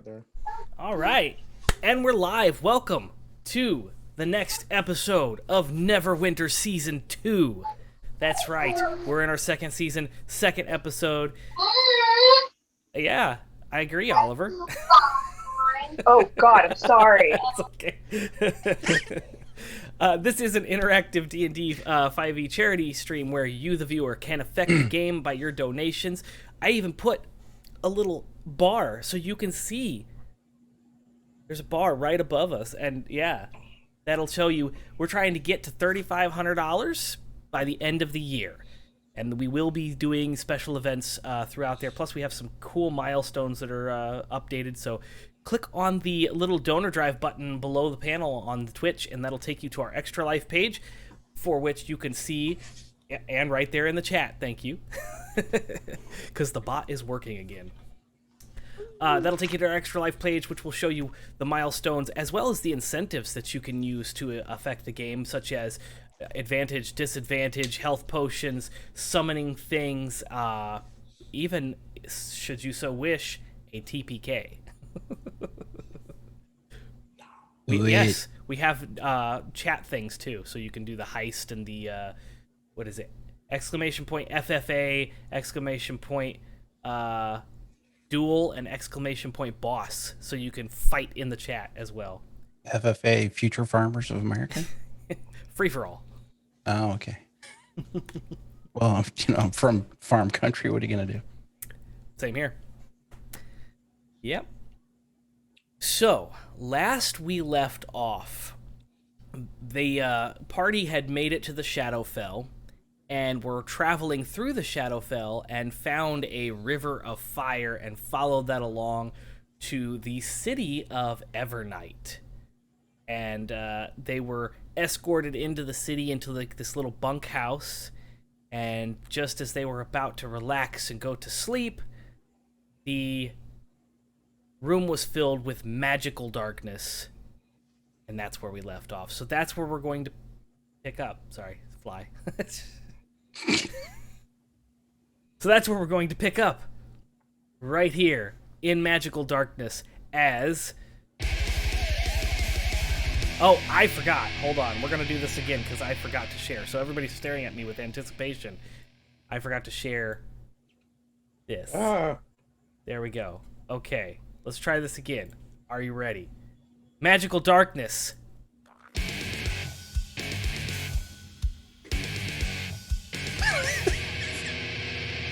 there. All right, and we're live. Welcome to the next episode of Neverwinter Season 2. That's right, we're in our second season, second episode. Yeah, I agree, Oliver. Oh God, I'm sorry. It's okay. This is an interactive D&D 5e charity stream where you, the viewer, can affect the game by your donations. I even put a little bar so you can see. There's a bar right above us, and yeah, that'll show you we're trying to get to $3,500 by the end of the year. And we will be doing special events throughout there. Plus, we have some cool milestones that are updated. So click on the little donor drive button below the panel on the Twitch, and that'll take you to our Extra Life page, for which you can see, and right there in the chat, thank you, because the bot is working again. That'll take you to our Extra Life page, which will show you the milestones as well as the incentives that you can use to affect the game, such as advantage, disadvantage, health potions, summoning things, even, should you so wish, a TPK. Yes, we have chat things too, so you can do the heist and the, what is it? Exclamation point FFA, exclamation point duel, and exclamation point boss, so you can fight in the chat as well. FFA, Future Farmers of America? Free for all. Oh, okay. Well, I'm from farm country. What are you going to do? Same here. Yep. So, last we left off, the party had made it to the Shadowfell, and were traveling through the Shadowfell and found a river of fire and followed that along to the city of Evernight. And they were escorted into the city, into this little bunkhouse, and just as they were about to relax and go to sleep, the room was filled with magical darkness, and that's where we left off. So that's where we're going to pick up. Sorry, fly. So that's where we're going to pick up, right here in magical darkness, as... Oh, I forgot. Hold on. We're going to do this again because I forgot to share. So everybody's staring at me with anticipation. I forgot to share this. There we go. Okay. Let's try this again. Are you ready? Magical darkness.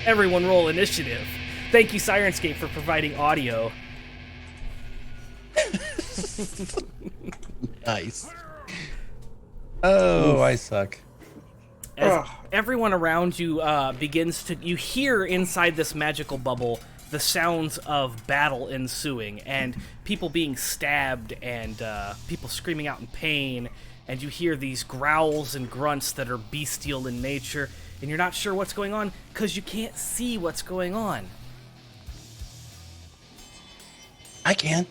Everyone roll initiative. Thank you, Sirenscape, for providing audio. Nice. Oh, I suck. As everyone around you begins to... You hear inside this magical bubble the sounds of battle ensuing, and people being stabbed, and people screaming out in pain, and you hear these growls and grunts that are bestial in nature, and you're not sure what's going on because you can't see what's going on. I can.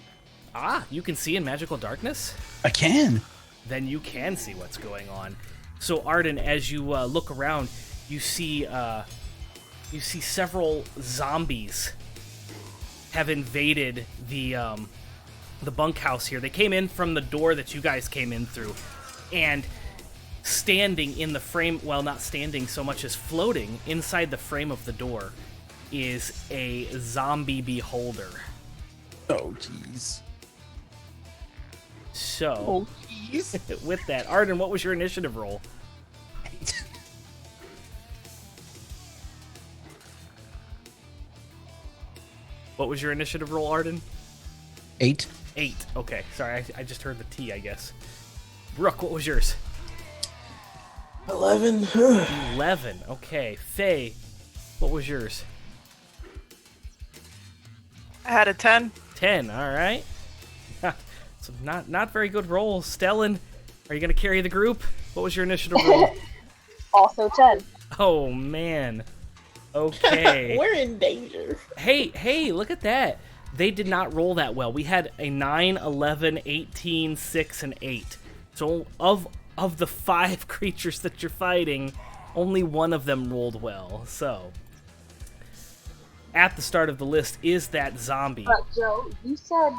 Ah, you can see in magical darkness? I can. Then you can see what's going on. So Arden, as you look around, you see several zombies have invaded the bunkhouse here. They came in from the door that you guys came in through, and standing in the frame, well, not standing so much as floating inside the frame of the door, is a zombie beholder. Oh, jeez. So, with that, Arden, what was your initiative roll? What was your initiative roll, Arden? 8. 8. Okay, sorry, I just heard the T, I guess. Rook, what was yours? 11. 11. Okay, Faye, what was yours? I had a 10. 10. All right. So not very good rolls. Stellan, are you gonna carry the group? What was your initiative roll? Also 10. Oh man. Okay. We're in danger. Hey, look at that. They did not roll that well. We had a 9, 11, 18, 6, and 8. So of the 5 creatures that you're fighting, only one of them rolled well. So at the start of the list is that zombie. But Joe, you said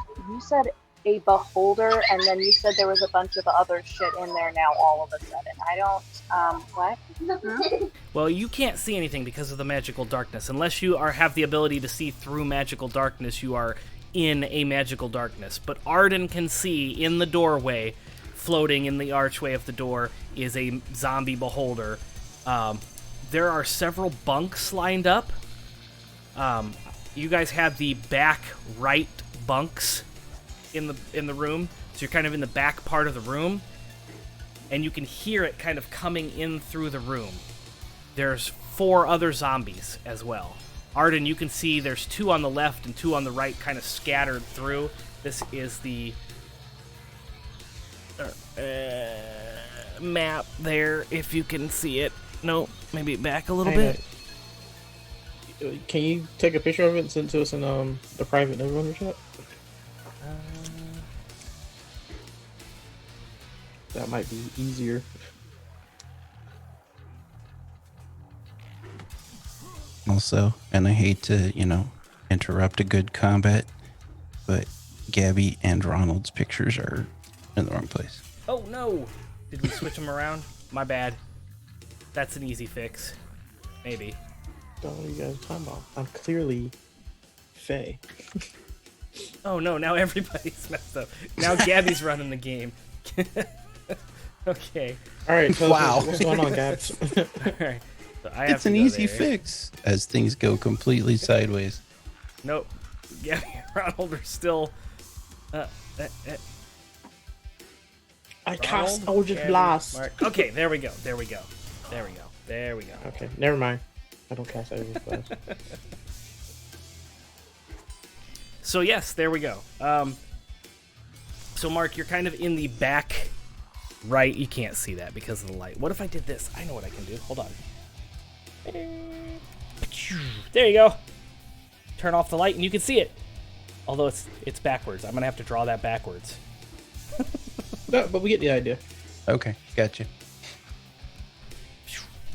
a beholder, and then you said there was a bunch of other shit in there now all of a sudden. I don't, what? Hmm? Well, you can't see anything because of the magical darkness. Unless you have the ability to see through magical darkness, you are in a magical darkness. But Arden can see in the doorway, floating in the archway of the door, is a zombie beholder. There are several bunks lined up. You guys have the back right bunks in the room, so you're kind of in the back part of the room, and you can hear it kind of coming in through the room. There's 4 other zombies as well. Arden, you can see there's 2 on the left and 2 on the right, kind of scattered through. This is the map there, if you can see it. No, maybe back a little bit. Can you take a picture of it and send it to us in the private Neverwinter chat? That might be easier. Also, and I hate to, interrupt a good combat, but Gabby and Ronald's pictures are in the wrong place. Oh no! Did we switch them around? My bad. That's an easy fix. Maybe. What are you guys talking about? I'm clearly Faye. Oh no, now everybody's messed up. Now Gabby's running the game. Okay. Alright, so Wow. what's going on, Gabs? Alright. So I have It's to an go easy there. fix as things go completely sideways. Nope. Gabby and Ronald are still... I cast Ronald, Eldritch Gabby, Blast. Mark. Okay, there we go. Okay, never mind. I don't cast Eldritch Blast. So yes, there we go. So Mark, you're kind of in the back right. You can't see that because of the light. What if I did this? I know what I can do. Hold on. There you go. Turn off the light and you can see it. Although it's backwards. I'm gonna have to draw that backwards. No, but we get the idea. Okay, gotcha.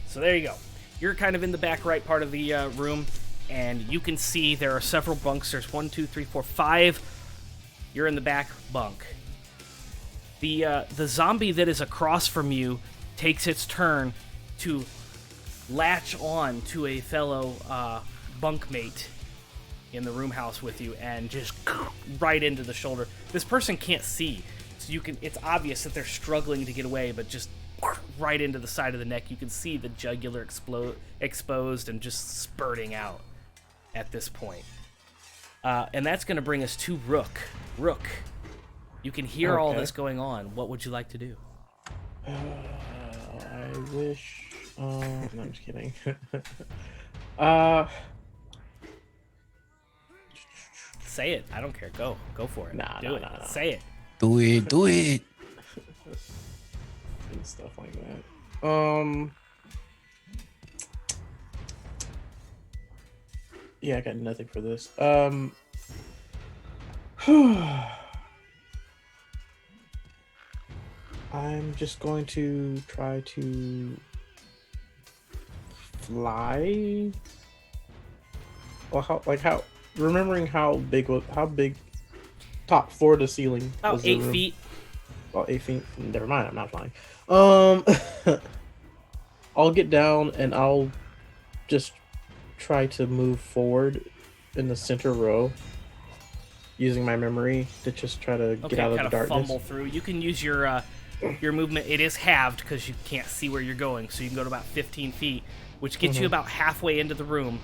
So there you go. You're kind of in the back right part of the room, and you can see there are several bunks. There's 1, 2, 3, 4, 5. You're in the back bunk. The zombie that is across from you takes its turn to latch on to a fellow bunkmate in the room house with you, and just right into the shoulder. This person can't see, so it's obvious that they're struggling to get away, but just right into the side of the neck. You can see the jugular exposed and just spurting out at this point. And that's going to bring us to Rook. Rook, you can hear all this going on. What would you like to do? I wish... no, I'm just kidding. Say it. I don't care. Go for it. Do it. Nah. Say it. Do it. And stuff like that. Yeah, I got nothing for this. I'm just going to try to fly. Well, remembering how big top floor to ceiling About was the 8 room? feet. About 8 feet. Never mind, I'm not flying. I'll get down and I'll just try to move forward in the center row using my memory to just try to get out of kind the of darkness. fumble through. You can use your movement. It is halved because you can't see where you're going, so you can go to about 15 feet, which gets you about halfway into the room,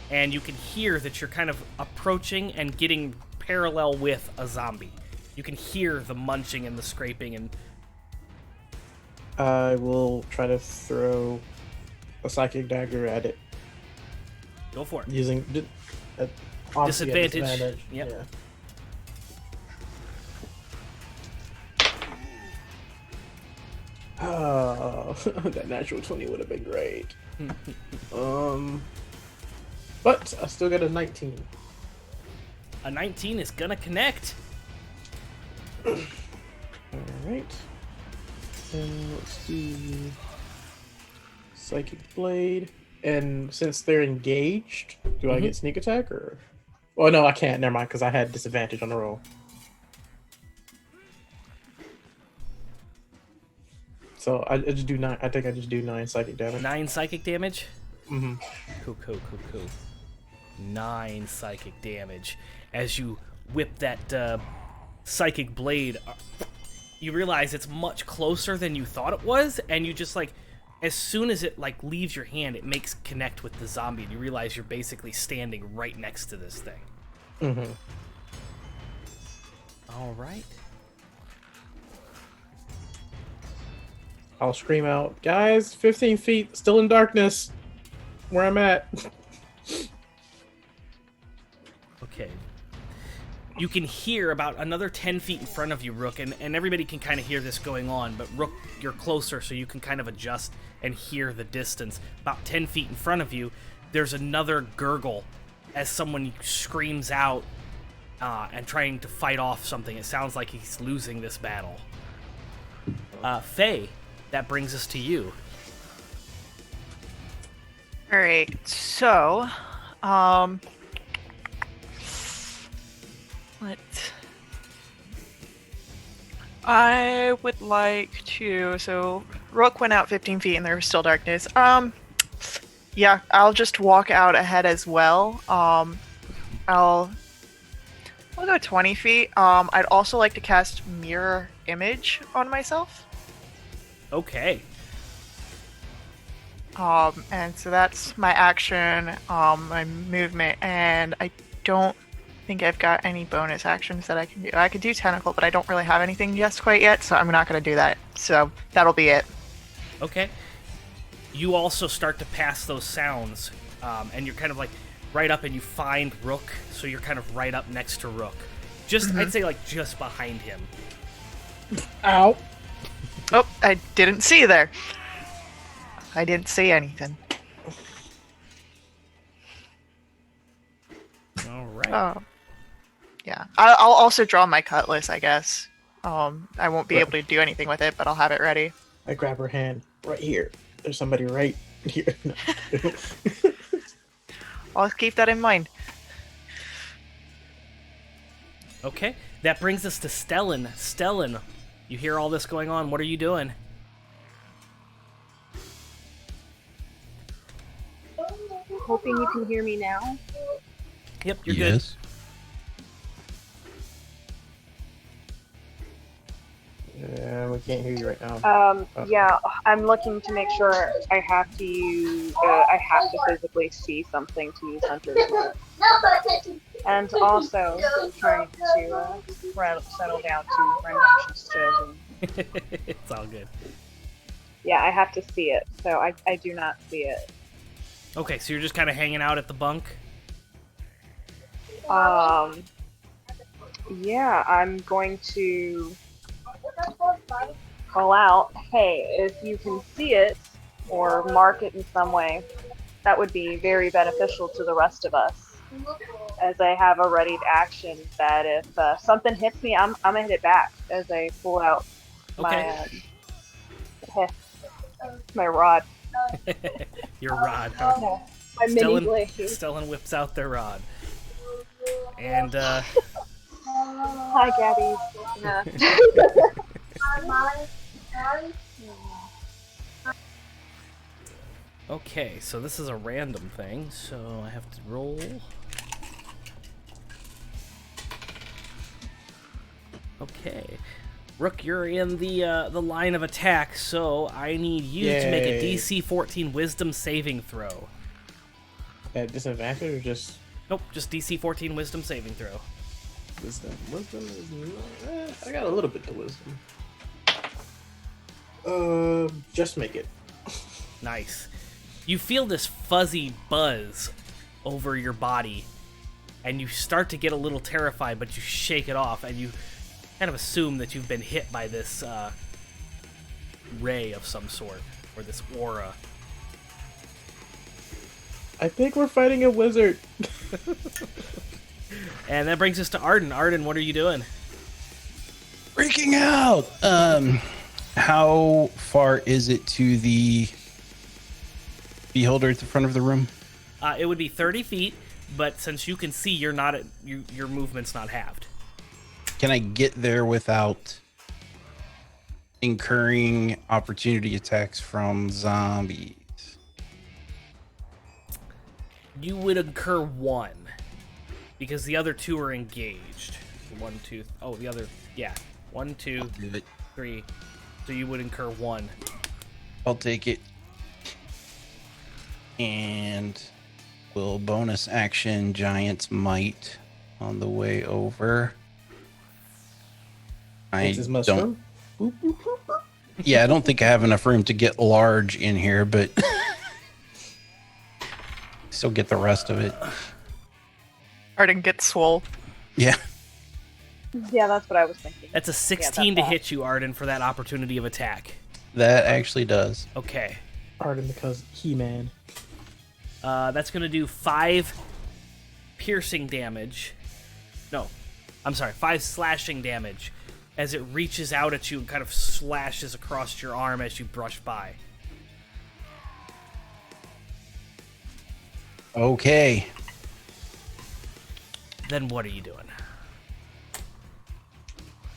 and you can hear that you're kind of approaching and getting parallel with a zombie. You can hear the munching and the scraping, and I will try to throw a psychic dagger at it go for it. using obviously at Disadvantage. disadvantage. Yep. Yeah. That natural 20 would have been great. But I still got a 19. A 19 is gonna connect. Alright. And let's do Psychic Blade. And since they're engaged, do I get sneak attack or? Oh no, I can't. Never mind, because I had disadvantage on the roll. So I just do 9. I think I just do 9 psychic damage. 9 psychic damage. Mm-hmm. Cool. 9 psychic damage as you whip that psychic blade. You realize it's much closer than you thought it was, and you just like, as soon as it like leaves your hand, it makes connect with the zombie, and you realize you're basically standing right next to this thing. Mm-hmm. All right. I'll scream out, guys, 15 feet, still in darkness, where I'm at. Okay. You can hear about another 10 feet in front of you, Rook, and everybody can kind of hear this going on, but Rook, you're closer, so you can kind of adjust and hear the distance. About 10 feet in front of you, there's another gurgle as someone screams out and trying to fight off something. It sounds like he's losing this battle. Faye, that brings us to you. All right, so, I would like to, so Rook went out 15 feet and there was still darkness. Yeah, I'll just walk out ahead as well. We'll go 20 feet. I'd also like to cast Mirror Image on myself. Okay. And so that's my action, my movement, and I don't think I've got any bonus actions that I can do. I could do Tentacle, but I don't really have anything just quite yet, so I'm not going to do that. So that'll be it. Okay. You also start to pass those sounds, and you're kind of like right up and you find Rook, so you're kind of right up next to Rook. Just, I'd say like just behind him. Ow. Oh, I didn't see there. I didn't see anything. All right. Oh. Yeah. I'll also draw my cutlass, I guess. I won't be able to do anything with it, but I'll have it ready. I grab her hand right here. There's somebody right here. No. I'll keep that in mind. Okay. That brings us to Stellan. Stellan, you hear all this going on. What are you doing? Hoping you can hear me now. Yep, you're Yes. Yeah, we can't hear you right now. Yeah, I'm looking to make sure I have to use, I have to physically see something to use Hunter's Mark. And also trying to settle down to Rendation's Chosen. good. It's all good. Yeah, I have to see it, so I do not see it. Okay, so you're just kind of hanging out at the bunk? Yeah, I'm going to call out, hey, if you can see it or mark it in some way, that would be very beneficial to the rest of us. As I have a readied action that if something hits me, I'm gonna hit it back as I pull out my rod. Your rod, huh? No, my mini blade. Stellan whips out their rod. And, Hi, Gabby. Yeah. okay, so this is a random thing, so I have to roll. Okay. Rook, you're in the line of attack, so I need you to make a Yay. DC 14 Wisdom saving throw. At disadvantage or just Nope, just DC 14 Wisdom saving throw. wisdom? Wisdom is not, I got a little bit of wisdom. Just make it. Nice. You feel this fuzzy buzz over your body, and you start to get a little terrified, but you shake it off, and you kind of assume that you've been hit by this ray of some sort, or this aura. I think we're fighting a wizard. And that brings us to Arden. Arden, what are you doing? Freaking out. How far is it to the beholder at the front of the room? It would be 30 feet, but since you can see, you're not your movement's not halved. Can I get there without incurring opportunity attacks from zombies? You would incur one, because the other two are engaged. One, two. Oh, the other. Yeah. 1, 2, Do it. 3. So you would incur one. I'll take it. And we'll bonus action Giant's Might on the way over. Takes as much room. Boop, boop, boop, boop. Yeah, I don't think I have enough room to get large in here, but still get the rest of it. Arden gets swole. Yeah. Yeah, that's what I was thinking. That's a 16 to hit you, Arden, for that opportunity of attack. That actually does. Okay. Arden because He-Man. That's going to do 5 piercing damage. No, I'm sorry, 5 slashing damage as it reaches out at you and kind of slashes across your arm as you brush by. Okay. Then what are you doing?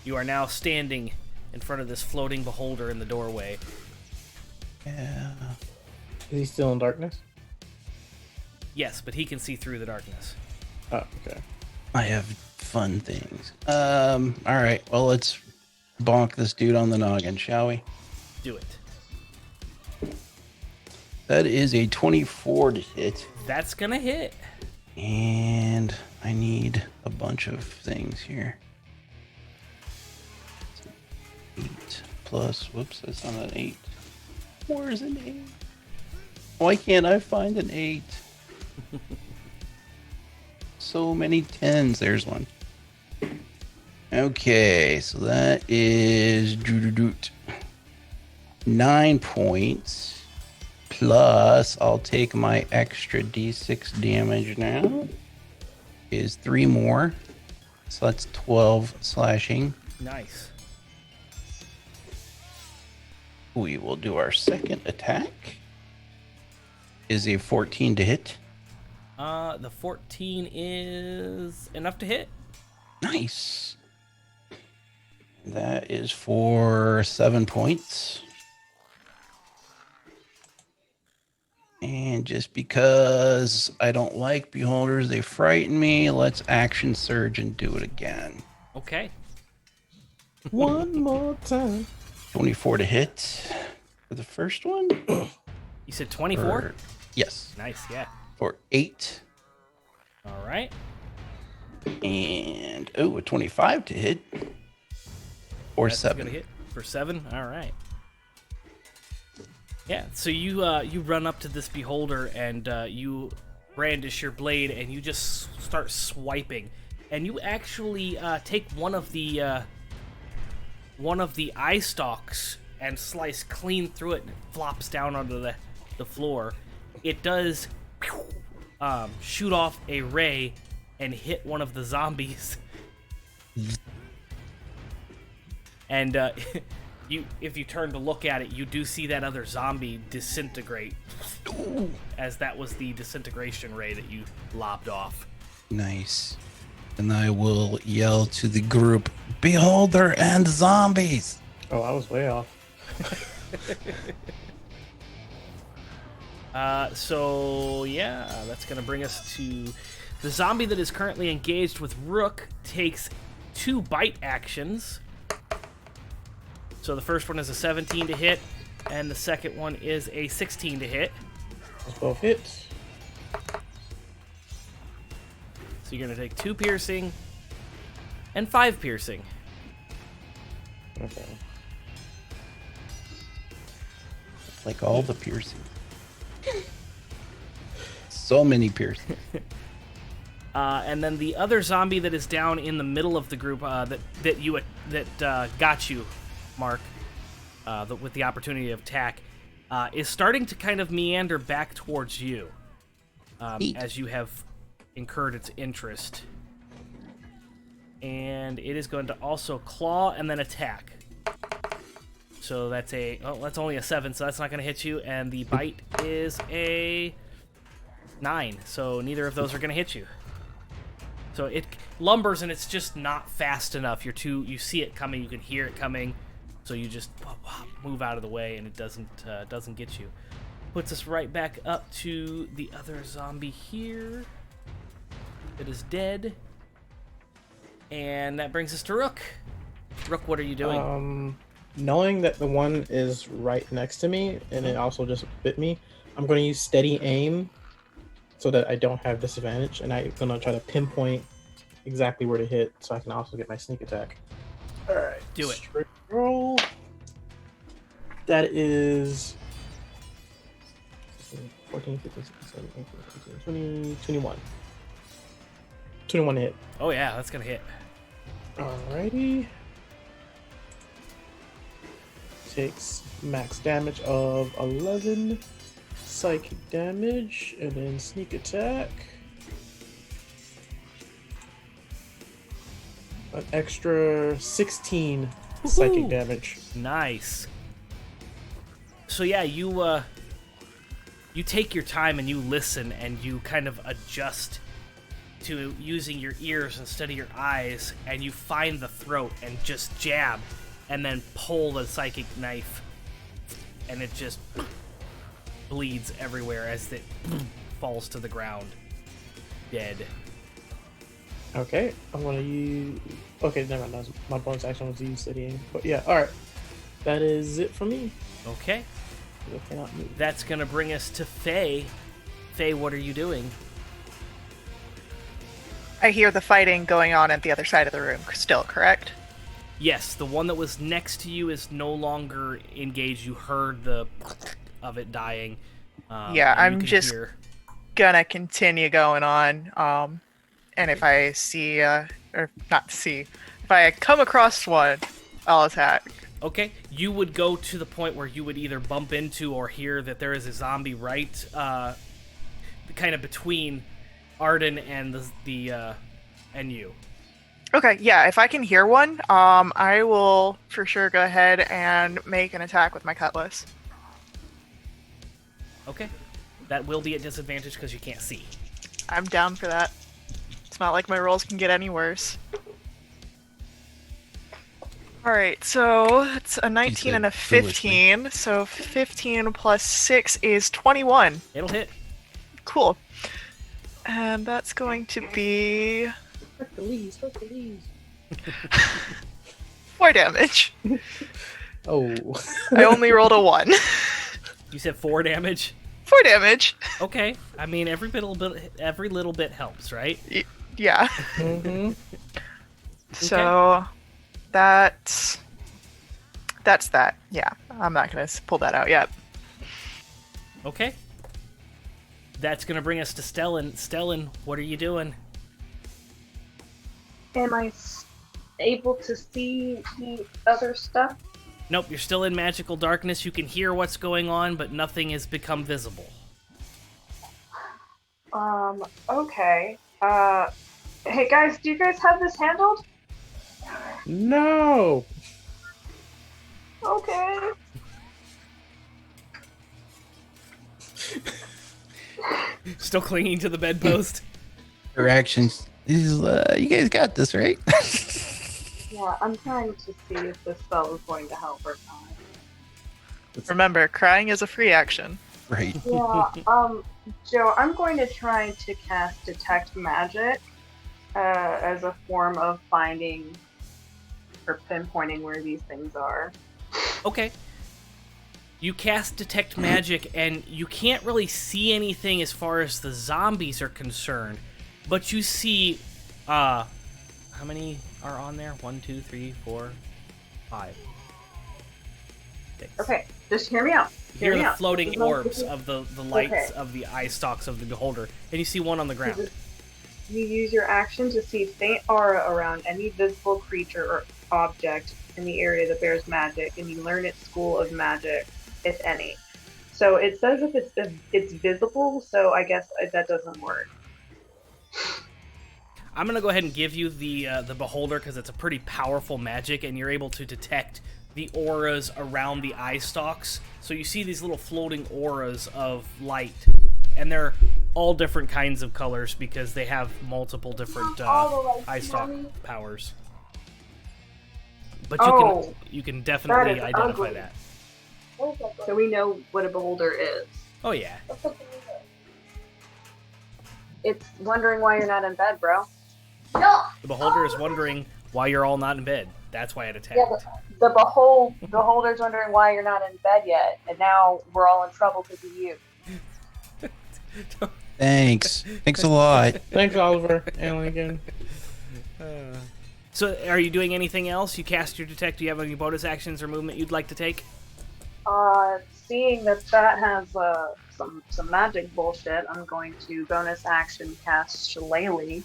You are now standing in front of this floating beholder in the doorway. Yeah. Is he still in darkness? Yes, but he can see through the darkness. Oh, okay. I have fun things. All right. Well, let's bonk this dude on the noggin, shall we? Do it. That is a 24 to hit. That's gonna hit. And I need a bunch of things here. 8 plus, whoops, that's not an 8. Where's an 8? Why can't I find an 8? So many 10s. There's one. Okay, so that is 9 points. Plus, I'll take my extra d6 damage now. Is 3 more. So that's 12 slashing. Nice. We will do our second attack. Is a 14 to hit. The 14 is enough to hit. Nice. That is for 7 points. And just because I don't like beholders, they frighten me, let's action surge and do it again. Okay. One more time. 24 to hit for the first one. You said 24? Yes. Nice, yeah. For 8. All right. And, a 25 to hit. Or That's 7. gonna hit for 7. All right. Yeah. So you run up to this beholder and you brandish your blade and you just start swiping, and you actually take one of the eye stalks and slice clean through it, and it flops down onto the floor. It does shoot off a ray and hit one of the zombies. And if you turn to look at it, you do see that other zombie disintegrate, as that was the disintegration ray that you lobbed off. Nice. And I will yell to the group, Beholder and zombies! Oh, I was way off. So yeah, that's gonna bring us to the zombie that is currently engaged with Rook. Takes 2 bite actions. So the first one is a 17 to hit, and the second one is a 16 to hit. Those both hits. So you're gonna take 2 piercing and 5 piercing. Okay. Like all the piercing. So many piercings. And then the other zombie that is down in the middle of the group that got you, Mark, with the opportunity of attack, is starting to kind of meander back towards you as you have incurred its interest. And it is going to also claw and then attack. So that's that's only a 7, so that's not going to hit you. And the bite is a 9, so neither of those are going to hit you. So it lumbers and it's just not fast enough. You see it coming, you can hear it coming, so you just move out of the way and it doesn't get you. Puts us right back up to the other zombie here. It is dead. And that brings us to Rook. Rook, what are you doing? Knowing that the one is right next to me and it also just bit me, I'm going to use steady aim so that I don't have disadvantage, and I'm going to try to pinpoint exactly where to hit so I can also get my sneak attack. Alright. Do it. Straight roll. That is 14, 15, 16, 17, 18, 19, 20, 21. 21 hit. Oh yeah, that's going to hit. Alrighty. Takes max damage of 11 psychic damage, and then sneak attack. An extra 16 psychic damage. Nice. So yeah, you take your time and you listen and you kind of adjust to using your ears instead of your eyes, and you find the throat and just jab and then pull the psychic knife, and it just bleeds everywhere as it falls to the ground dead. Okay, I'm gonna use... Okay, never mind, my bonus action was to use steadying. But yeah, alright. That is it for me. Okay, I cannot move. that's gonna bring us to Faye. Faye, what are you doing? I hear the fighting going on at the other side of the room still, correct? Yes, the one that was next to you is no longer engaged. You heard the of it dying. Yeah, and I'm you can just hear... gonna continue going on. And if I see, or not see, if I come across one, I'll attack. Okay, you would go to the point where you would either bump into or hear that there is a zombie right, kind of between Arden and the and you. Okay, yeah, if I can hear one, I will for sure go ahead and make an attack with my cutlass. Okay, that will be at disadvantage because you can't see. I'm down for that. It's not like my rolls can get any worse. Alright, so it's a 19 and a 15, so 15 plus 6 is 21. It'll hit. Cool. And that's going to be... Hercules. 4 damage. Oh. I only rolled a 1. You said 4 damage? 4 damage. Okay, I mean every little bit helps, right? Yeah. Mm-hmm. So that's that. Yeah, I'm not gonna pull that out yet. Okay. That's gonna bring us to Stellan. Stellan, what are you doing? Am I able to see the other stuff? Nope, you're still in magical darkness. You can hear what's going on, but nothing has become visible. Okay. Hey guys, do you guys have this handled? No! Okay. Still clinging to the bedpost. Her actions. You guys got this, right? Yeah, I'm trying to see if this spell is going to help or not. Remember, crying is a free action. Right. Yeah, Joe, I'm going to try to cast Detect Magic as a form of finding or pinpointing where these things are. Okay. You cast Detect Magic, and you can't really see anything as far as the zombies are concerned, but you see, how many are on there? 1, 2, 3, 4, 5. 6. Okay, just hear me out. You hear me the out. floating orbs of the lights Okay. of the eye stalks of the beholder, and you see one on the ground. You use your action to see faint aura around any visible creature or object in the area that bears magic, and you learn its school of magic, if any. So it says if it's visible, so I guess that doesn't work. I'm gonna go ahead and give you the beholder because it's a pretty powerful magic, and you're able to detect the auras around the eye stalks. So you see these little floating auras of light, and they're all different kinds of colors because they have multiple different eye stalk powers. But you can definitely that is identify ugly. that. So we know what a beholder is. Oh yeah. It's wondering why you're not in bed, bro. The beholder is wondering why you're all not in bed. That's why it attacked. Yeah, the beholder's wondering why you're not in bed yet, and now we're all in trouble because of you. Thanks a lot. Thanks, Oliver. And again. So, are you doing anything else? You cast your detect. Do you have any bonus actions or movement you'd like to take? Seeing that has some magic bullshit, I'm going to bonus action cast Shillelagh.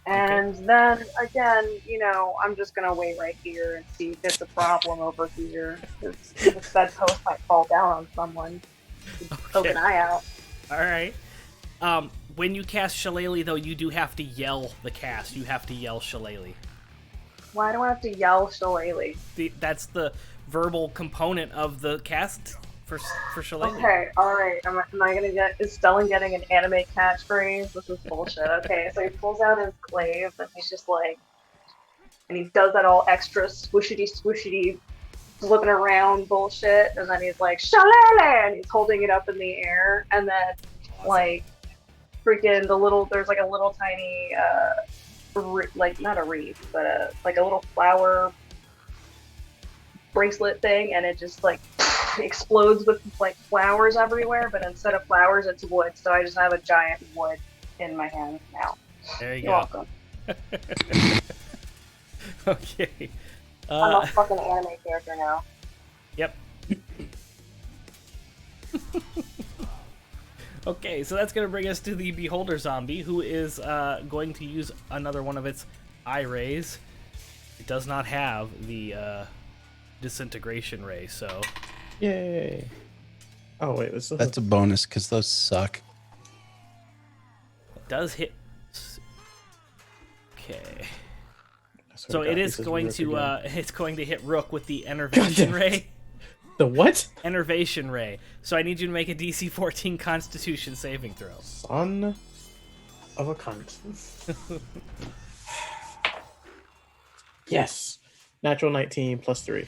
And then, again, I'm just going to wait right here and see if it's a problem over here. Because the bedpost might fall down on someone. Poke an eye out. All right. When you cast Shillelagh, though, you do have to yell the cast. You have to yell Shillelagh. Why do I have to yell Shillelagh? That's the verbal component of the cast for Shillelagh. Okay, alright. Am I gonna is Stellan getting an anime catchphrase? This is bullshit. Okay, so he pulls out his glaive and he's just like, and he does that all extra swooshy flipping around bullshit, and then he's like, Shillelagh! And he's holding it up in the air, and then, like, freaking there's like a little tiny, like, not a wreath, but like a little flower bracelet thing, and it just, like, explodes with, like, flowers everywhere, but instead of flowers, it's wood, so I just have a giant wood in my hand now. There you You're go. welcome. Okay. I'm a fucking anime character now. Yep. Okay, so that's going to bring us to the Beholder Zombie, who is going to use another one of its eye rays. It does not have the disintegration ray, so... Yay. Oh, wait. That's a bonus, because those suck. It does hit... Okay. So it is going to it's going to hit Rook with the Enervation Ray. The what? Enervation Ray. So I need you to make a DC 14 Constitution saving throw. Son of a cunt. Yes. Natural 19 plus 3.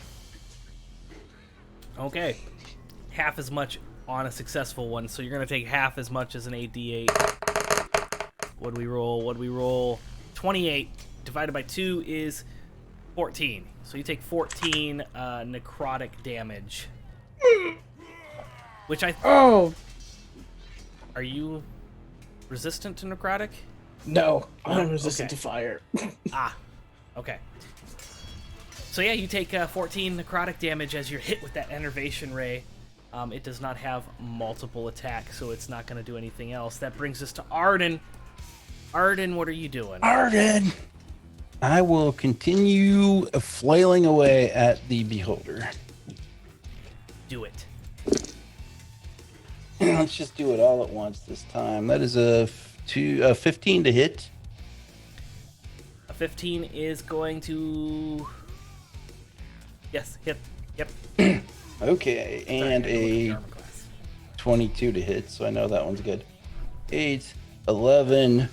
Okay. Half as much on a successful one, so you're going to take half as much as an 8d8. What'd we roll? 28 divided by 2 is 14. So you take 14 necrotic damage. Which I... Oh! Are you resistant to necrotic? No, I'm resistant to fire. Ah, okay. So yeah, you take 14 necrotic damage as you're hit with that Enervation Ray. It does not have multiple attacks, so it's not going to do anything else. That brings us to Arden. Arden, what are you doing? Arden! I will continue flailing away at the Beholder. Do it. Let's just do it all at once this time. That is a 15 to hit. A 15 is going to... Yes, hit. Yep. Okay, and a 22 to hit, so I know that one's good. 8, 11,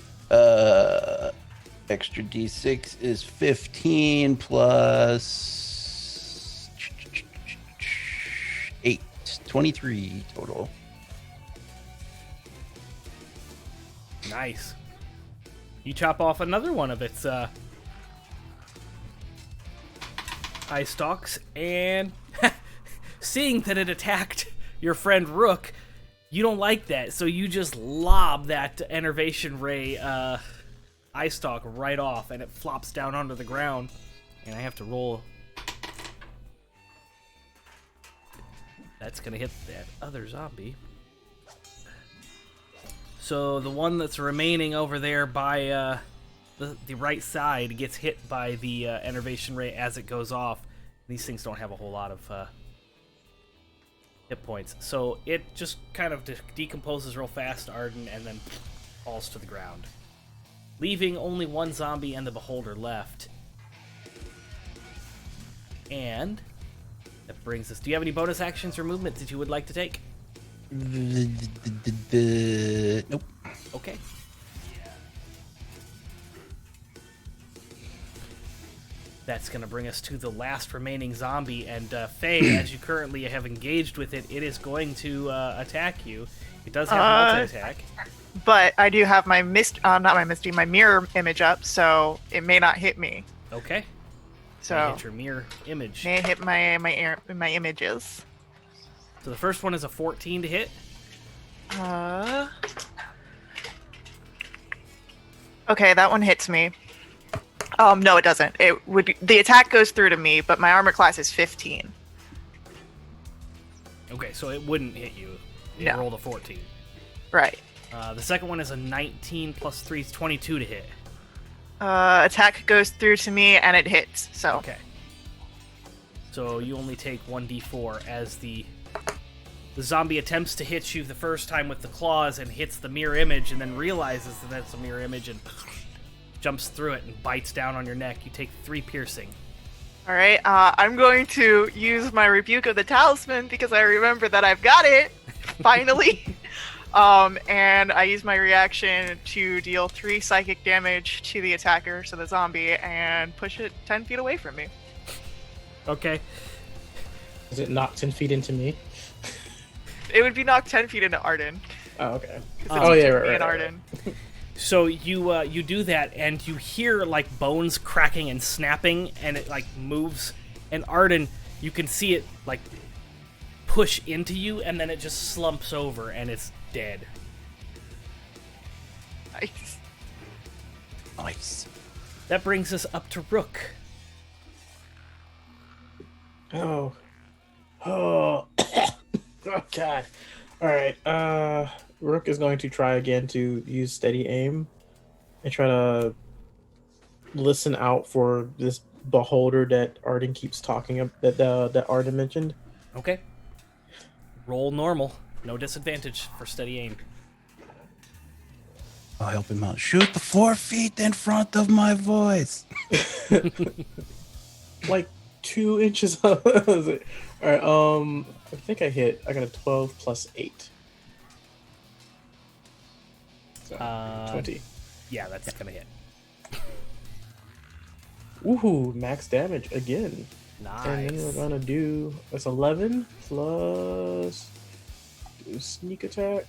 extra d6 is 15 plus 8, 23 total. Nice. You chop off another one of its eye stalks, and seeing that it attacked your friend Rook, you don't like that, so you just lob that Enervation Ray eye stalk right off, and it flops down onto the ground, and I have to roll. That's gonna hit that other zombie. So the one that's remaining over there by the right side gets hit by the Enervation Ray as it goes off. These things don't have a whole lot of hit points. So it just kind of decomposes real fast, Arden, and then falls to the ground, leaving only one zombie and the Beholder left. And That brings us. Do you have any bonus actions or movement that you would like to take? Nope. Okay. That's going to bring us to the last remaining zombie, and Faye, as you currently have engaged with it, it is going to attack you. It does have multi-attack. But I do have my my mirror image up, so it may not hit me. Okay. So May hit your mirror image. may hit my images. So the first one is a 14 to hit. Okay, that one hits me. No, it doesn't. It would be, the attack goes through to me, but my armor class is 15. Okay, so it wouldn't hit you. It No. rolled a 14. Right. The second one is a 19 plus 3 is 22 to hit. Attack goes through to me and it hits. So Okay. So you only take 1d4 as the zombie attempts to hit you the first time with the claws and hits the mirror image and then realizes that that's a mirror image and jumps through it and bites down on your neck. You take 3 piercing. all right. I'm going to use my rebuke of the talisman because I remember that I've got it finally. And I use my reaction to deal 3 psychic damage to the attacker, so the zombie, and push it 10 feet away from me. Okay. Is it knocked 10 feet into me? It would be knocked 10 feet into Arden. Oh, okay. 'Cause Oh, it's yeah, between right, me and right, Arden. So you do that, and you hear like bones cracking and snapping, and it like moves. And Arden, you can see it like push into you, and then it just slumps over, and it's dead. Nice. Nice. That brings us up to Rook. Oh. Oh. Oh, God. All right. Rook is going to try again to use steady aim and try to listen out for this beholder that Arden keeps talking about, that Arden mentioned. Okay. Roll normal. No disadvantage for steady aim. I'll help him out. Shoot the 4 feet in front of my voice. Like 2 inches up. All right. I think I hit. I got a 12 plus 8. So, 20. Yeah, that's gonna hit. Woohoo! Max damage again. Nice. And then we're gonna do that's 11 plus sneak attack.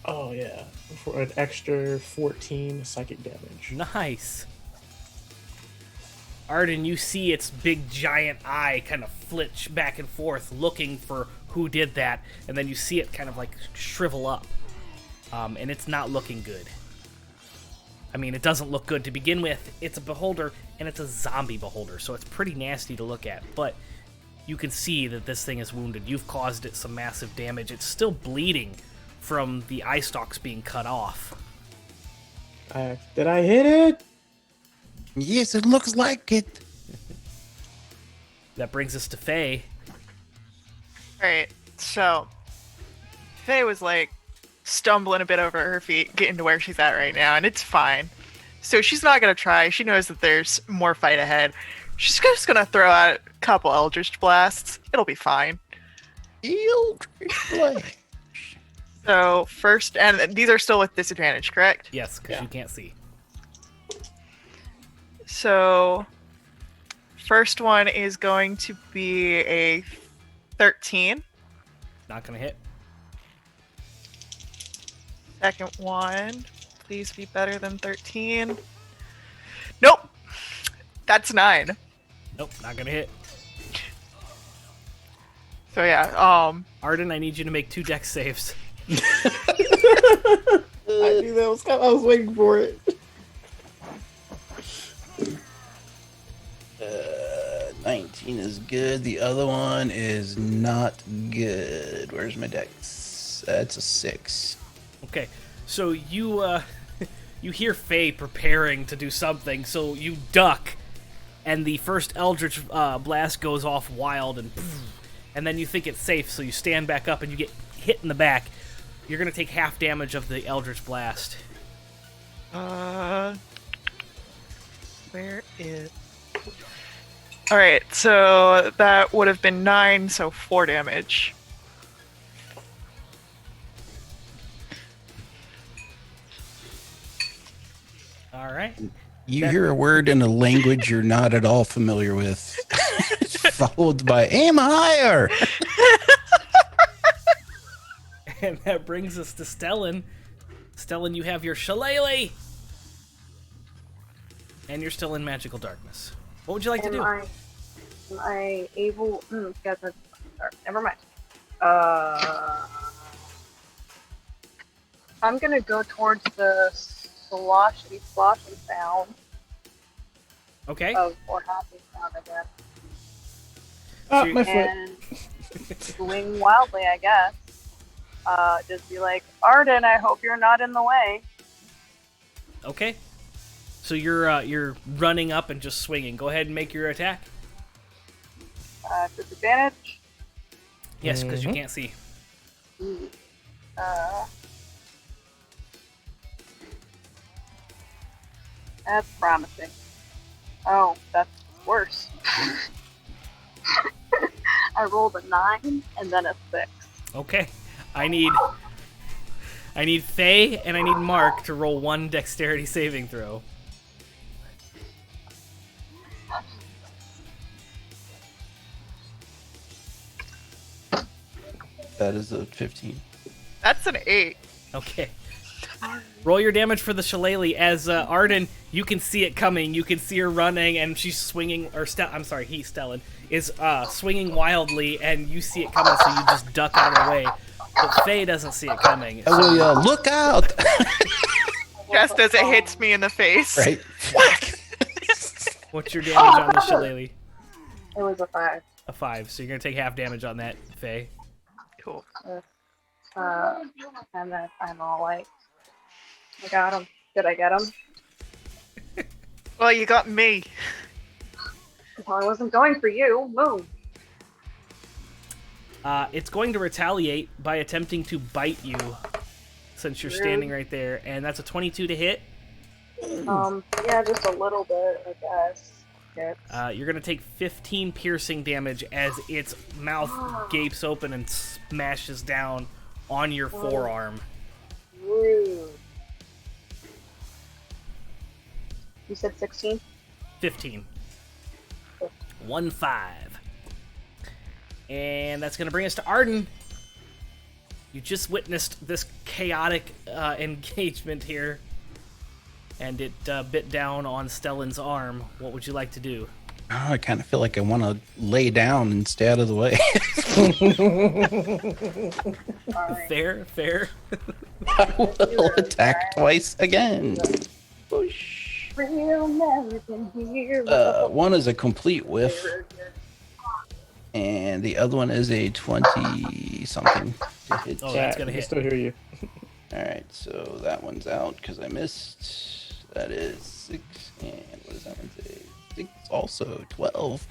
Oh yeah, for an extra 14 psychic damage. Nice. Arden, you see its big giant eye kind of flitch back and forth looking for who did that, and then you see it kind of like shrivel up. And it's not looking good. I mean, it doesn't look good to begin with. It's a beholder, and it's a zombie beholder, so it's pretty nasty to look at. But you can see that this thing is wounded. You've caused it some massive damage. It's still bleeding from the eye stalks being cut off. Did I hit it? Yes, it looks like it. That brings us to Faye. Alright, so Faye was like stumbling a bit over her feet, getting to where she's at right now, and it's fine. So she's not gonna try. She knows that there's more fight ahead. She's just gonna throw out a couple Eldritch Blasts. It'll be fine. Eldritch Blast. So first, and these are still with disadvantage, correct? Yes, because Yeah. you can't see. So first one is going to be a 13. Not gonna hit. Second one, please be better than 13. Nope. That's 9. Nope, not gonna hit. So yeah, Arden, I need you to make 2 dex saves. I knew that was coming. I was waiting for it. 19 is good. The other one is not good. Where's my dex? That's a 6. Okay, so you you hear Faye preparing to do something, so you duck, and the first Eldritch blast goes off wild, and then you think it's safe, so you stand back up and you get hit in the back. You're gonna take half damage of the Eldritch blast. where is... All right, so that would have been 9, so 4 damage. All right. You That- hear a word in a language you're not at all familiar with, followed by aim higher. And that brings us to Stellan. Stellan, you have your shillelagh. And you're still in magical darkness. What would you like to do? Am I able? Guys, never mind. I'm gonna go towards the sloshy sound Okay. or happy sound, I guess, Ah, my foot. and swing wildly, I guess. Just be like, Arden, I hope you're not in the way. Okay. So you're running up and just swinging. Go ahead and make your attack. Disadvantage. Yes, because you can't see. That's promising. Oh, that's worse. I rolled a 9 and then a 6. Okay. I need Faye and I need Mark to roll 1 dexterity saving throw. That is a 15. That's an 8. Okay. Roll your damage for the shillelagh. As Arden, you can see it coming. You can see her running, and she's swinging. I'm sorry, Stellan is swinging wildly, and you see it coming, so you just duck out of the way. But Faye doesn't see it coming. I will yell, look out! Just as it hits me in the face. Right? Whack! What's your damage on the shillelagh? It was a 5. A 5. So you're gonna take half damage on that, Faye. Cool. And then I'm all like, I got him. Did I get him? Well, you got me. Well, I wasn't going for you. Move. It's going to retaliate by attempting to bite you, since you're standing right there, and that's a 22 to hit. Yeah, just a little bit, I guess. You're gonna take 15 piercing damage as its mouth gapes open and smashes down on your forearm. Rude. You said 16? 15. 1-5. And that's gonna bring us to Arden. You just witnessed this chaotic engagement here. And it bit down on Stellan's arm. What would you like to do? Oh, I kind of feel like I want to lay down and stay out of the way. Alright. Fair. I will attack twice again. Whoosh. Real American hero. One is a complete whiff, and the other one is a 20-something to hit. Oh, that's gonna I can hit. still hear you. All right, so that one's out because I missed. That is 6, and what does that one say? 6, also 12,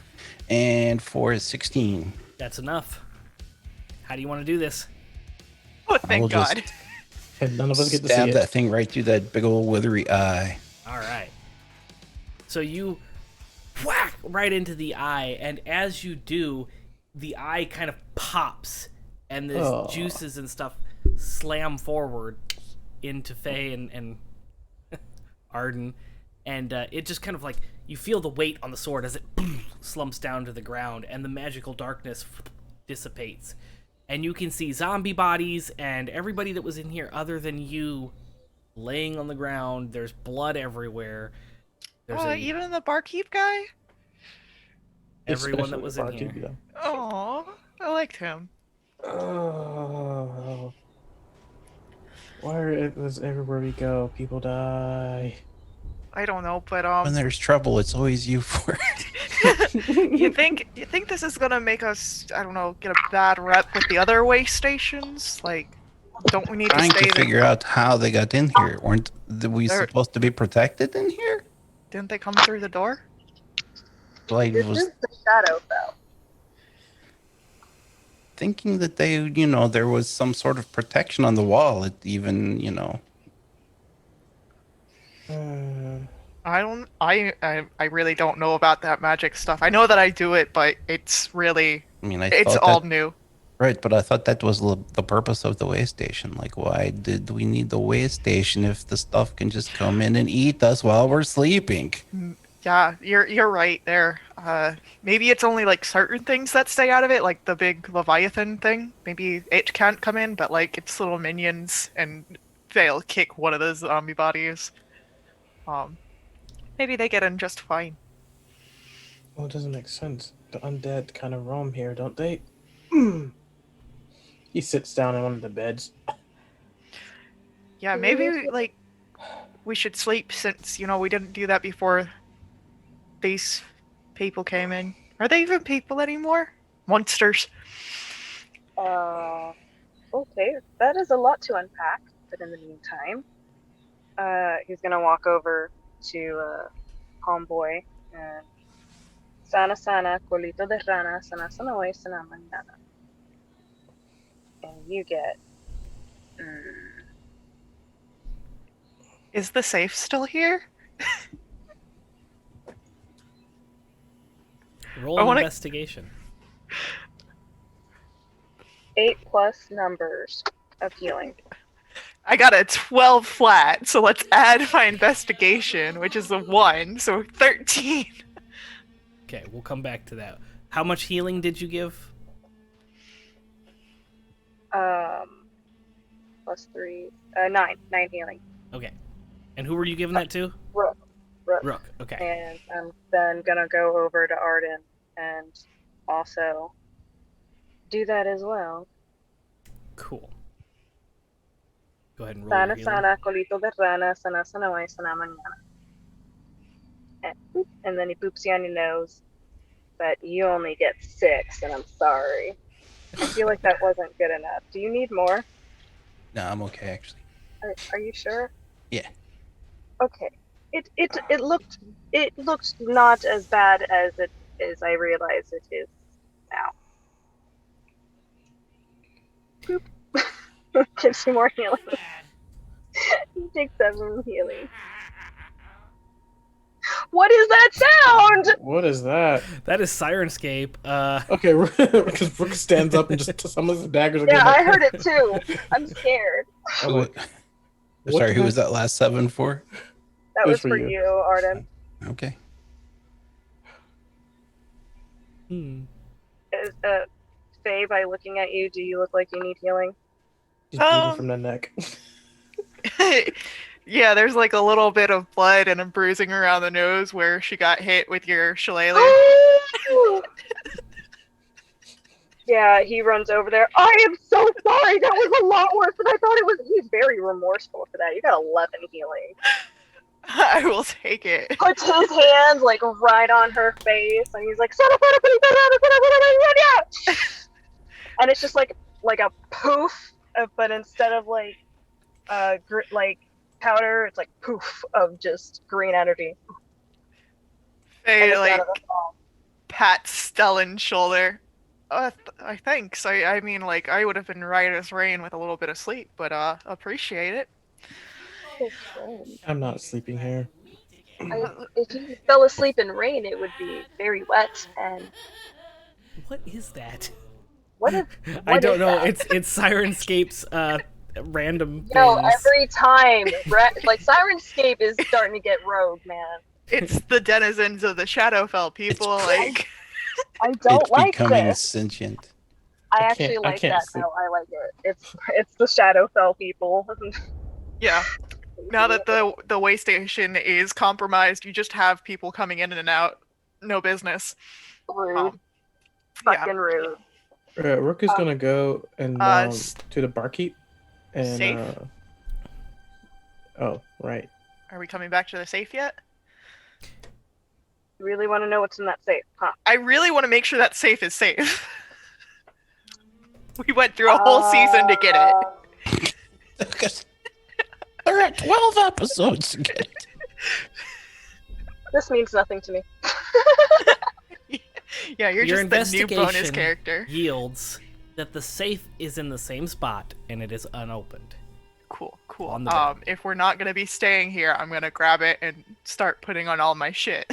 and 4 is 16. That's enough. How do you want to do this? Oh, I will thank just God. And none of us get to see stab it. that thing right through that big old withery eye. All right. So you whack right into the eye, and as you do, the eye kind of pops, and the juices and stuff slam forward into Faye and Arden, and it just kind of like you feel the weight on the sword as it slumps down to the ground, and the magical darkness dissipates, and you can see zombie bodies and everybody that was in here other than you laying on the ground. There's blood everywhere. There's Even the barkeep guy? everyone that Especially was the in barkeep, here. yeah. Oh, I liked him. Oh. Why does everywhere we go, people die? I don't know, but When there's trouble, it's always you for it. you think this is gonna make us, I don't know, get a bad rep with the other way stations? Like, don't we need Trying to stay to figure out how they got in here. Weren't we They're- supposed to be protected in here? Didn't they come through the door? I This was is the shadow, though. thinking that they, there was some sort of protection on the wall. It even, I really don't know about that magic stuff. I know that I do it, but it's really I mean, I it's thought all that new. right, but I thought that was the purpose of the way station. Like, why did we need the way station if the stuff can just come in and eat us while we're sleeping? Yeah, you're right there. Maybe it's only like certain things that stay out of it, like the big Leviathan thing. Maybe it can't come in, but like its little minions and they'll kick one of the zombie bodies. Um, Maybe they get in just fine. Well, it doesn't make sense. The undead kind of roam here, don't they? He sits down in one of the beds. Yeah, maybe like we should sleep since we didn't do that before these people came in. Are they even people anymore? Monsters. Okay, that is a lot to unpack. But in the meantime, he's gonna walk over to Homeboy and sana sana, colito de rana, sana sana hoy, sana mañana. And you get. Mm, Is the safe still here? Roll I an wanna- investigation. 8 plus numbers of healing. I got a 12 flat, so let's add my investigation, which is a 1, so 13. Okay, we'll come back to that. How much healing did you give? Plus 3, 9 healing. Okay. And who were you giving that to? Rook. Rook. Okay. And I'm then gonna go over to Arden and also do that as well. Cool. Go ahead and roll Sana your healing. sana, colito de rana, sana sana hoy, sana mañana. And then he poops you on your nose. But you only get 6, and I'm sorry. I feel like that wasn't good enough. Do you need more? No, I'm okay actually. Are you sure? Yeah. Okay. It looked not as bad as I realize it is now. Poop. Gives you more healing. You take 7 healing. What is that sound? What is that? That is Sirenscape. Okay, because Rook stands up and just summons the daggers again. Yeah, I heard it too. I'm scared. I'm like, what Sorry, the who was heck? that last 7 for? That It was was for for you, you. Arden. Okay. Faye, by looking at you, do you look like you need healing? She's bleeding from the neck. Yeah, there's like a little bit of blood and a bruising around the nose where she got hit with your shillelagh. Yeah, he runs over there. I am so sorry. That was a lot worse than I thought it was. He's very remorseful for that. You got 11 healing. I will take it. Puts his hand like right on her face, and he's like, and it's just like a poof, but instead of like powder, it's like poof of just green energy. And Faye it's like out of the palm. pats Stellan's shoulder. I thanks. I mean, like I would have been right as rain with a little bit of sleep, but appreciate it. I'm not sleeping here. If you fell asleep in rain, it would be very wet. And What is that? I don't is know. that? It's Sirenscape's random No, things. every time, like Sirenscape is starting to get rogue, man. It's the denizens of the Shadowfell people. Like I don't It's like becoming this. sentient. I I actually can't- I like can't that sleep. though. I like it. It's the Shadowfell people. yeah. Now that the way station is compromised, you just have people coming in and out. No business. Rude, Yeah. fucking rude. Rook is gonna go and to the barkeep and Safe? oh right. Are we coming back to the safe yet? You really want to know what's in that safe, huh? I really want to make sure that safe is safe. We went through a whole season to get it. There are 12 episodes to get it. This means nothing to me. Yeah, you're Your just the new bonus investigation character. yields that the safe is in the same spot and it is unopened. Cool. On the bed. If we're not gonna be staying here, I'm gonna grab it and start putting on all my shit.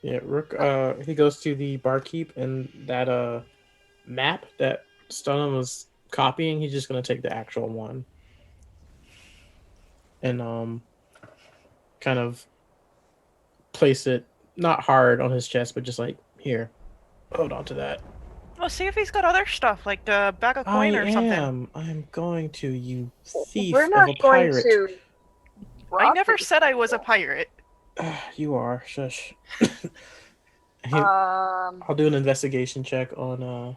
Yeah, Rook. He goes to the barkeep, and that map that Stunham was copying, he's just gonna take the actual one and kind of place it not hard on his chest, but just like here, hold on to that. Well, see if he's got other stuff, like the bag of coin or something. I'm going to, you thief We're of not a going pirate. to. I never rock said I was a pirate. You are. Shush. it. I'll do an investigation check On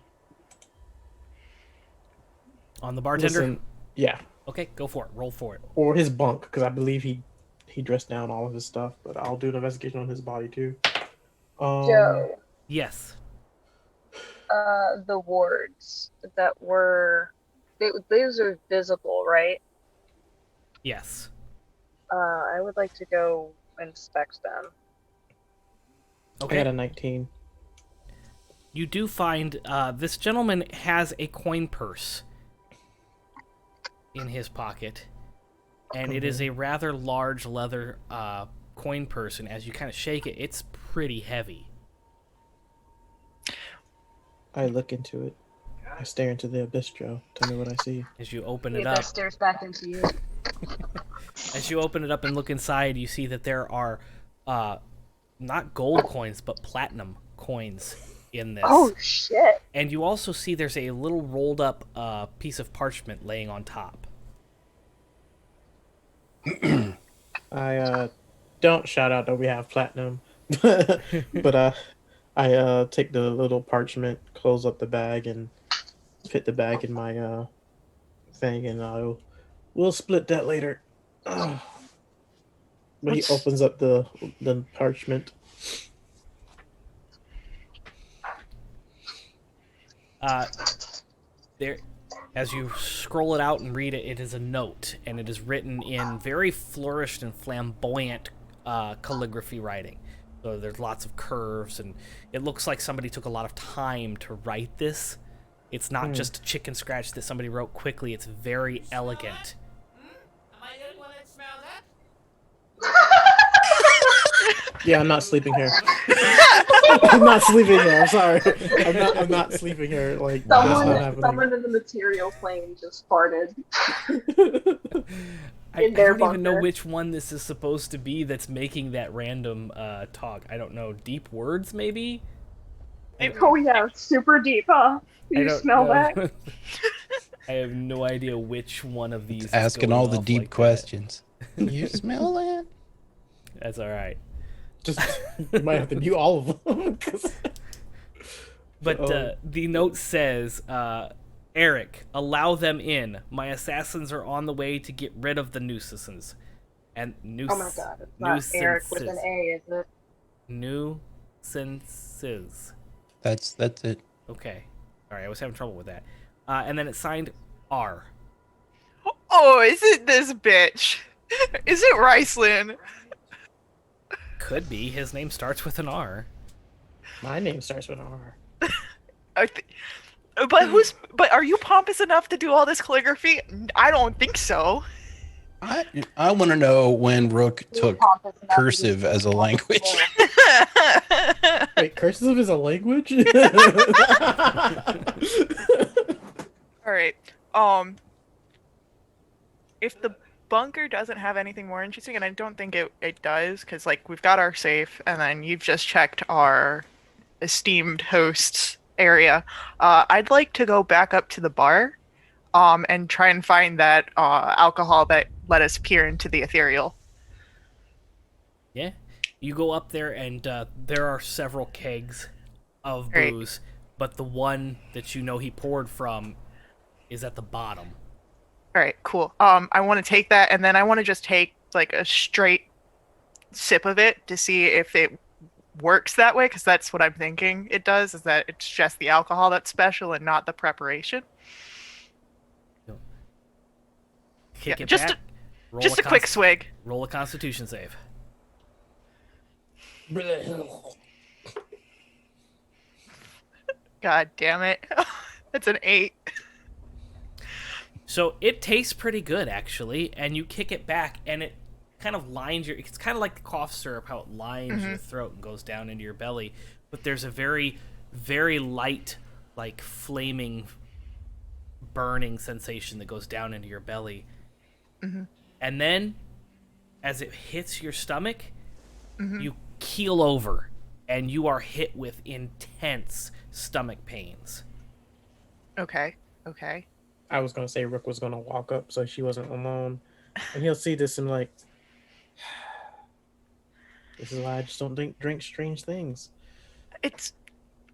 the bartender? Listen, yeah, Okay, go for it. Roll for it. or his bunk, because I believe he dressed down all of his stuff. But I'll do an investigation on his body too. Joe, Yes. the wards that were. Those are visible, right? Yes. I would like to go inspect them. I Okay. got a 19. You do find this gentleman has a coin purse in his pocket, and it is a rather large leather coin purse, and as you kind of shake it, it's pretty heavy. I look into it. I stare into the abyss, Joe. Tell me what I see. As you open The it up, abyss stares back into you. as you open it up and look inside, you see that there are not gold coins, but platinum coins in this. Oh shit! And you also see there's a little rolled up piece of parchment laying on top. I don't shout out that we have platinum, but I take the little parchment, close up the bag, and fit the bag in my thing, and we'll split that later. But he opens up the parchment. There, as you scroll it out and read it, it is a note, and it is written in very flourished and flamboyant calligraphy writing. So there's lots of curves, and it looks like somebody took a lot of time to write this. It's not just a chicken scratch that somebody wrote quickly. It's very elegant. Yeah, I'm not sleeping here. I'm not sleeping here. I'm sorry. I'm not sleeping here. Like that's not happening. Someone in the material plane just farted. I In their don't even know bunker. which one this is supposed to be that's making that random talk. I don't know. Deep words, maybe? Oh yeah, super deep, huh? I You don't smell know. that? I have no idea which one of these is Asking going all the off deep like that. questions. You smell that? That's all right. Just you might have to mute all of them. 'Cause- But the note says, Eric, allow them in. My assassins are on the way to get rid of the nuisances. And Oh my god, it's not Eric with an A, is it? Nuisances. That's it. Okay. All right, I was having trouble with that. And then it's signed R. Oh, is it this bitch? Is it Riceland? Could be. His name starts with an R. My name starts with an R. But are you pompous enough to do all this calligraphy? I don't think so. I want to know when Rook took Pompous enough to cursive do as a language. Wait, cursive is a language? All right. If the bunker doesn't have anything more interesting, and I don't think it does, because like we've got our safe, and then you've just checked our esteemed host's area. I'd like to go back up to the bar, and try and find that alcohol that let us peer into the ethereal. Yeah. You go up there, and there are several kegs of Right. booze, but the one that you know he poured from is at the bottom. All right, cool. I want to take that, and then I want to just take like a straight sip of it to see if it works that way, because that's what I'm thinking it does. Is that it's just the alcohol that's special and not the preparation? Kick Yeah, it just back. Roll Just a quick swig. Roll a Constitution save. God damn it. That's an 8. So it tastes pretty good, actually, and you kick it back, and it kind of lines your. It's kind of like the cough syrup, how it lines your throat and goes down into your belly. But there's a very, very light, like flaming, burning sensation that goes down into your belly. And then, as it hits your stomach, you keel over, and you are hit with intense stomach pains. Okay. Okay. I was gonna say Rook was gonna walk up so she wasn't alone, and he'll see this and like, this is why I just don't drink strange things. It's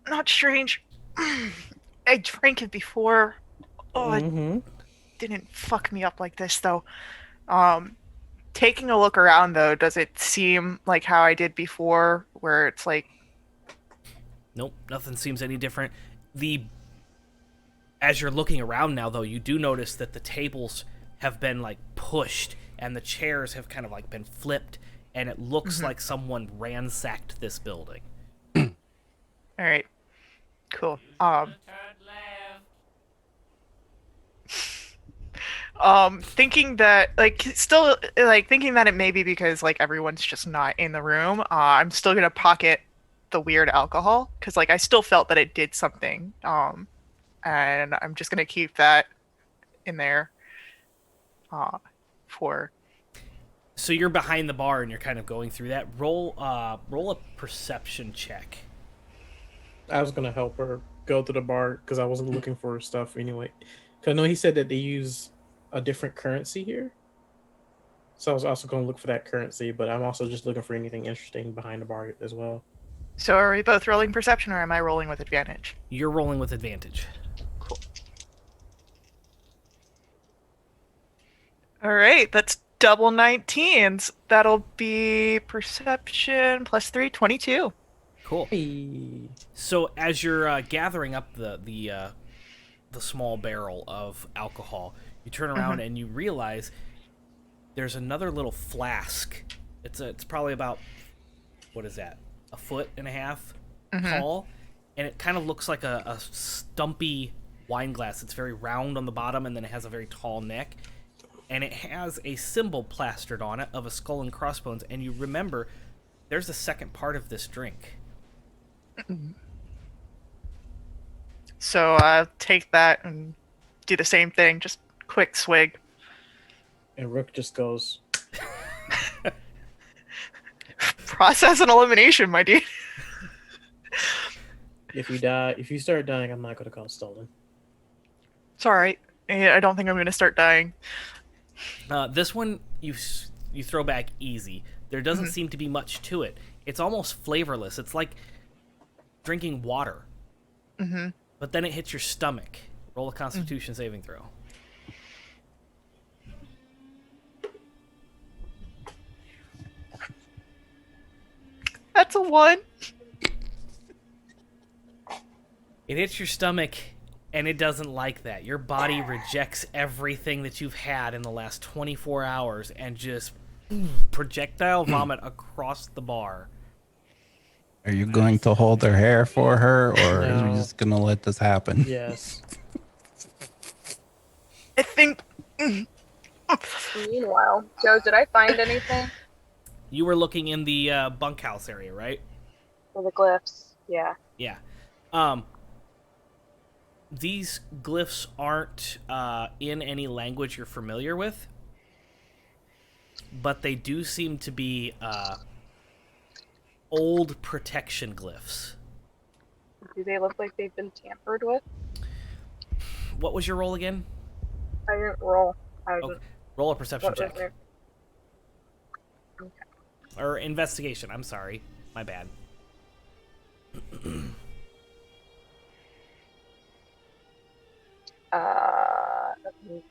not strange. I drank it before. Oh, it Mm-hmm. didn't fuck me up like this though. Um, Taking a look around though, does it seem like how I did before, where it's like, Nope, nothing seems any different. The As you're looking around now, though, you do notice that the tables have been like pushed and the chairs have kind of like been flipped, and it looks like someone ransacked this building. all right, cool. Thinking that like still like thinking that it may be because like everyone's just not in the room. I'm still gonna pocket the weird alcohol because like I still felt that it did something. And I'm just gonna keep that in there. For So you're behind the bar and you're kind of going through that. Roll a perception check. I was gonna help her go to the bar because I wasn't looking for stuff anyway. Cause I know he said that they use a different currency here, so I was also gonna look for that currency. But I'm also just looking for anything interesting behind the bar as well. so are we both rolling perception or am I rolling with advantage? You're rolling with advantage. All right, that's double 19s. That'll be perception plus 3, 22. Cool. Hey. So as you're gathering up the small barrel of alcohol, you turn around and you realize there's another little flask. It's probably about, what is that, a foot and a half tall, and it kind of looks like a stumpy wine glass. It's very round on the bottom, and then it has a very tall neck, and it has a symbol plastered on it of a skull and crossbones. And you remember there's a second part of this drink. So take that and do the same thing. Just quick swig. And Rook just goes, Process and elimination, my dude. if you start dying, I'm not gonna call stolen. It's all right. I don't think I'm gonna start dying. This one you throw back easy. There doesn't seem to be much to it. It's almost flavorless. It's like drinking water. But then it hits your stomach. Roll a Constitution saving throw. That's a 1. It hits your stomach, and it doesn't like that. Your body rejects everything that you've had in the last 24 hours and just projectile vomit across the bar. Are you going to hold her hair for her, or are No. we just going to let this happen? Yes. I think. Meanwhile, Joe, did I find anything You were looking in the bunkhouse area, right? for the glyphs? Yeah. Yeah. These glyphs aren't in any language you're familiar with, but they do seem to be old protection glyphs. Do they look like they've been tampered with? What was your roll again? I didn't roll. I didn't. Okay. Roll a perception What was check. it? Okay. Or investigation, I'm sorry. My bad.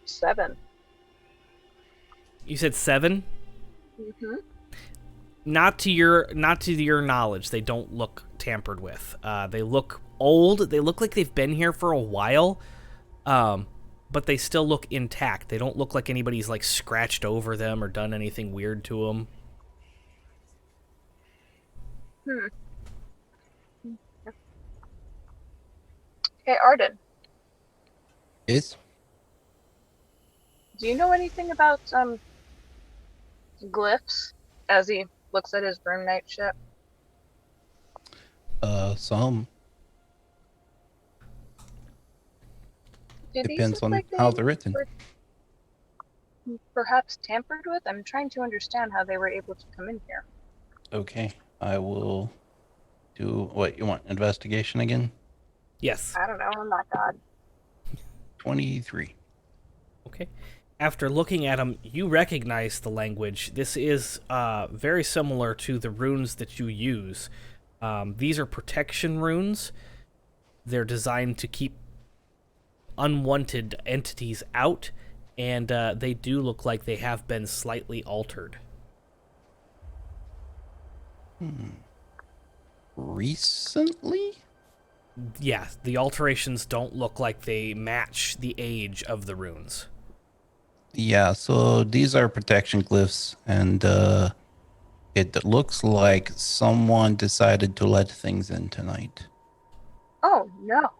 7. You said 7? Mm-hmm. Not to your knowledge, they don't look tampered with. They look old. They look like they've been here for a while, but they still look intact. They don't look like anybody's like scratched over them or done anything weird to them. Okay, Arden. Is Do you know anything about glyphs? As he looks at his Evernight ship. Some. Do these Depends look on like how they they're written. were perhaps tampered with? I'm trying to understand how they were able to come in here. Okay, I will do what you want. Investigation again. Yes. I don't know. I'm not God. 23. Okay. After looking at them, you recognize the language. This is very similar to the runes that you use. These are protection runes. They're designed to keep unwanted entities out, and they do look like they have been slightly altered. Recently? Yeah, the alterations don't look like they match the age of the runes. Yeah, so these are protection glyphs, and it looks like someone decided to let things in tonight. Oh no.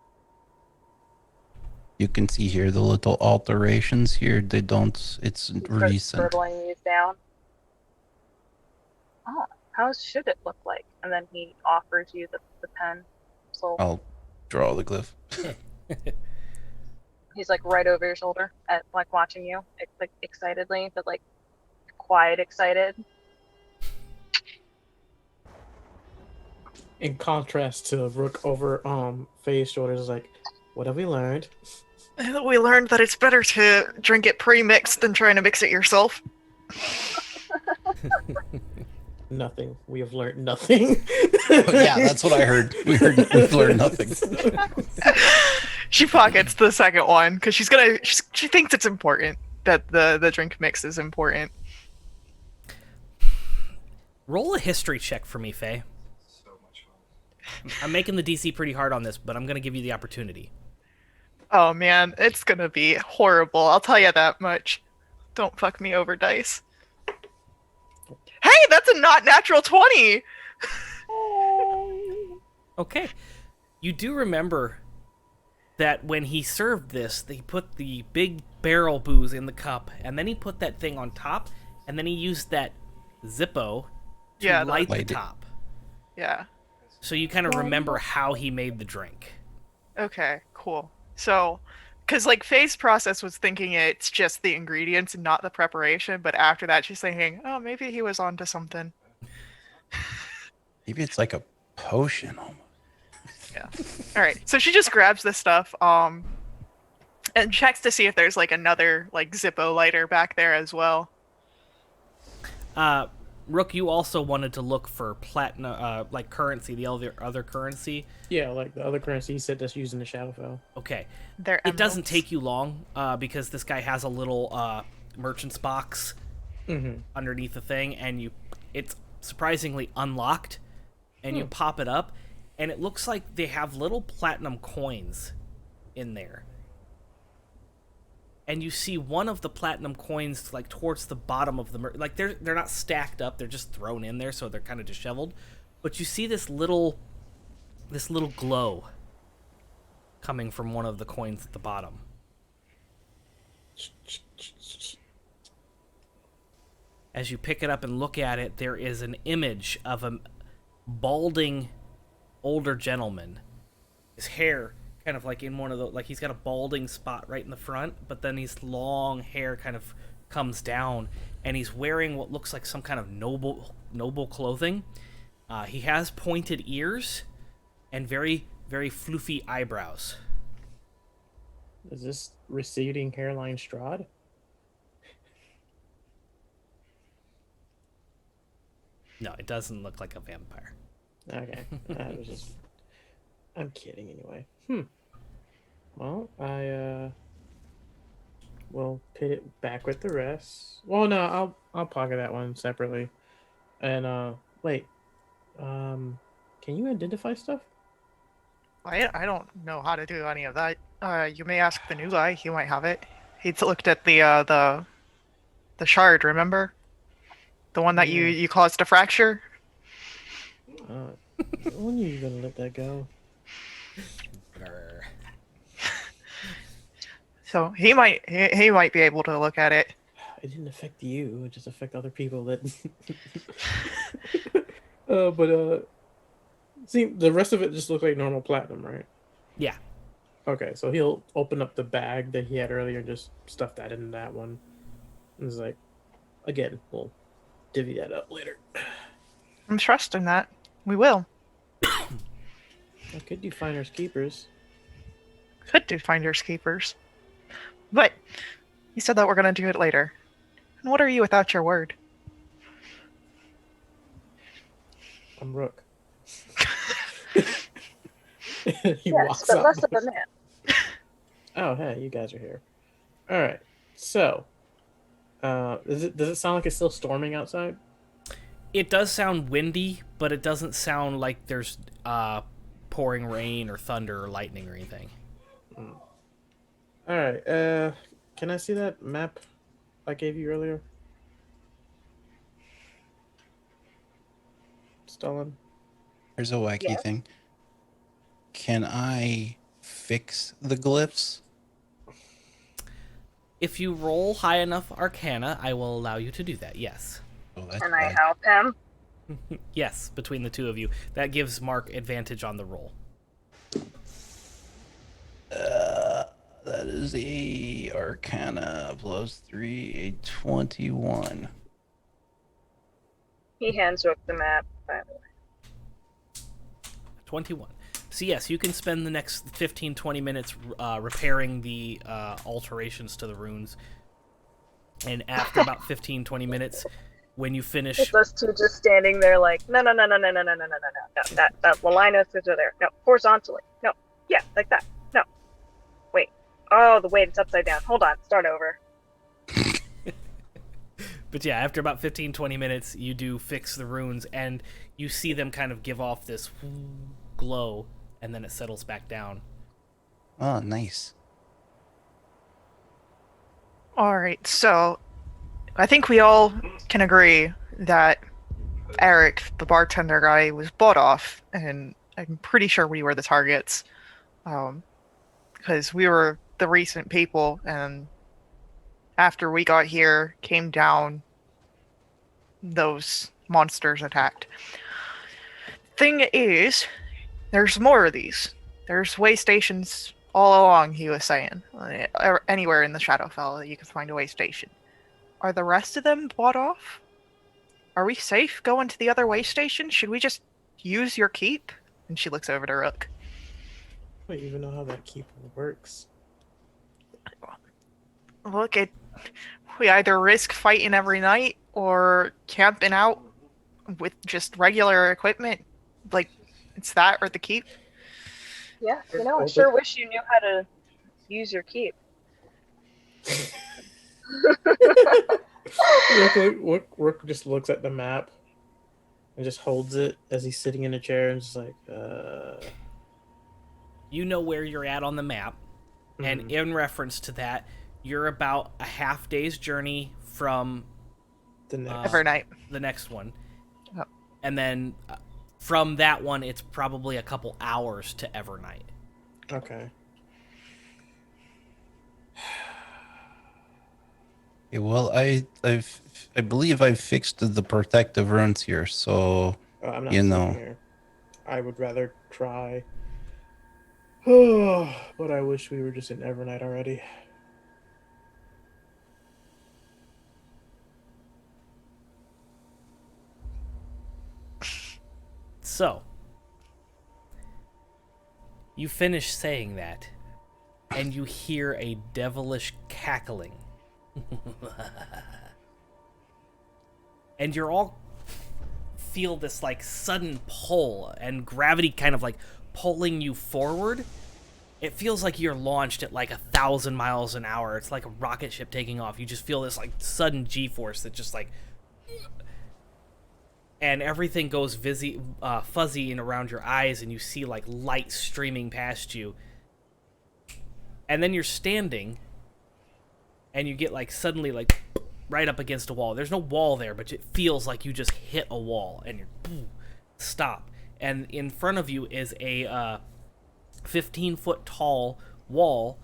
You can see here the little alterations here. They don't, it's He starts recent. scribbling these down. Oh, how should it look like? And then he offers you the pen. So I'll draw the glyph. he's like right over your shoulder, at like watching you, like excitedly, but like quiet excited. In contrast to Rook over Faye's shoulders, is like, what have we learned? We learned that it's better to drink it pre-mixed than trying to mix it yourself. Nothing. We have learned nothing. Yeah, that's what I heard. We've learned nothing. She pockets the second one because she thinks it's important that the drink mix is important. Roll a history check for me, Faye. I'm making the DC pretty hard on this, but I'm going to give you the opportunity. Oh man, it's gonna be horrible. I'll tell you that much. Don't fuck me over, dice. Hey, that's a not natural 20. Okay. You do remember that when he served this, they put the big barrel booze in the cup, and then he put that thing on top, and then he used that Zippo to light the Light it. top. Yeah. So you kind of remember how he made the drink. Okay, cool. So, because like Faye's process was thinking it's just the ingredients and not the preparation, but after that she's thinking, oh, maybe he was onto something. Maybe it's like a potion almost. Yeah. All right. So she just grabs this stuff, and checks to see if there's like another like Zippo lighter back there as well. Rook, you also wanted to look for platinum, like currency, the other currency. Yeah, like the other currency he said that's used in the Shadowfell. Okay. They're It doesn't emeralds. take you long, because this guy has a little merchant's box underneath the thing, and it's surprisingly unlocked, and you pop it up, and it looks like they have little platinum coins in there. And you see one of the platinum coins like towards the bottom of the like they're not stacked up, they're just thrown in there, so they're kind of disheveled. But you see this little glow coming from one of the coins at the bottom. As you pick it up and look at it, there is an image of a balding older gentleman. His hair kind of like in one of the, like he's got a balding spot right in the front, but then his long hair kind of comes down, and he's wearing what looks like some kind of noble clothing. He has pointed ears and very, very floofy eyebrows. Is this receding hairline Strahd? No, it doesn't look like a vampire. Okay. That was just... I'm kidding anyway. Well, I will put it back with the rest. Well, no, I'll pocket that one separately. And wait. Can you identify stuff? I don't know how to do any of that. You may ask the new guy. He might have it. He's looked at the shard. Remember, the one that you caused a fracture. When are you gonna let that go? So he might be able to look at it. It didn't affect you. It just affect other people that. See, the rest of it just looks like normal platinum, right? Yeah. Okay, so he'll open up the bag that he had earlier and just stuff that in that one. And it's like, again, we'll divvy that up later. I'm trusting that. We will. I could do finders keepers. Could do finders keepers. But you said that we're going to do it later. And what are you without your word? I'm Rook. He Yes, walks but up. less of a man. Oh, hey, you guys are here. All right. So, does it sound like it's still storming outside? It does sound windy, but it doesn't sound like there's pouring rain or thunder or lightning or anything. All right. Can I see that map I gave you earlier? Stalin? Here's a wacky Yeah. thing. Can I fix the glyphs? If you roll high enough Arcana, I will allow you to do that, yes. Oh, that's And I bad. help him. Yes, between the two of you. That gives Mark advantage on the roll. That is a Arcana plus 3, a 21. He hands Rook the map, by the way. 21. So yes, you can spend the next 15-20 minutes repairing the alterations to the runes. And after about 15-20 minutes, when you finish... It's us two just standing there like, no. That line is there. No, horizontally. No. Yeah, like that. No. Wait. Oh, the weight, it's upside down. Hold on, start over. But yeah, after about 15-20 minutes, you do fix the runes, and you see them kind of give off this glow, and then it settles back down. Oh, nice. Alright, so I think we all can agree that Eric, the bartender guy, was bought off, and I'm pretty sure we were the targets. Because we were the recent people, and after we got here, came down, those monsters attacked. Thing is, there's more of these. There's way stations all along, he was saying. Anywhere in the Shadowfell you can find a way station. Are the rest of them bought off? Are we safe going to the other way station? Should we just use your keep? And she looks over to Rook. I don't even know how that keep works. Look, we either risk fighting every night or camping out with just regular equipment. Like, it's that or the keep. Yeah, I sure wish you knew how to use your keep. Rook just looks at the map and just holds it as he's sitting in a chair and just like, You know where you're at on the map, and in reference to that, you're about a half day's journey from the next. Evernight. the next one. Oh. And then from that one, it's probably a couple hours to Evernight. Okay. Okay, well, I believe I've fixed the protective runes here, so I'm not you sitting know. here. I would rather try. But I wish we were just in Evernight already. So, you finish saying that, and you hear a devilish cackling. And you're all feel this like sudden pull and gravity kind of like pulling you forward. It feels like you're launched at like 1,000 miles an hour. It's like a rocket ship taking off. You just feel this like sudden G-force that just like, and everything goes fuzzy and around your eyes, and you see like light streaming past you. And then you're standing, and you get like suddenly like right up against a wall. There's no wall there, but it feels like you just hit a wall, and you're stop. And in front of you is a 15-foot tall wall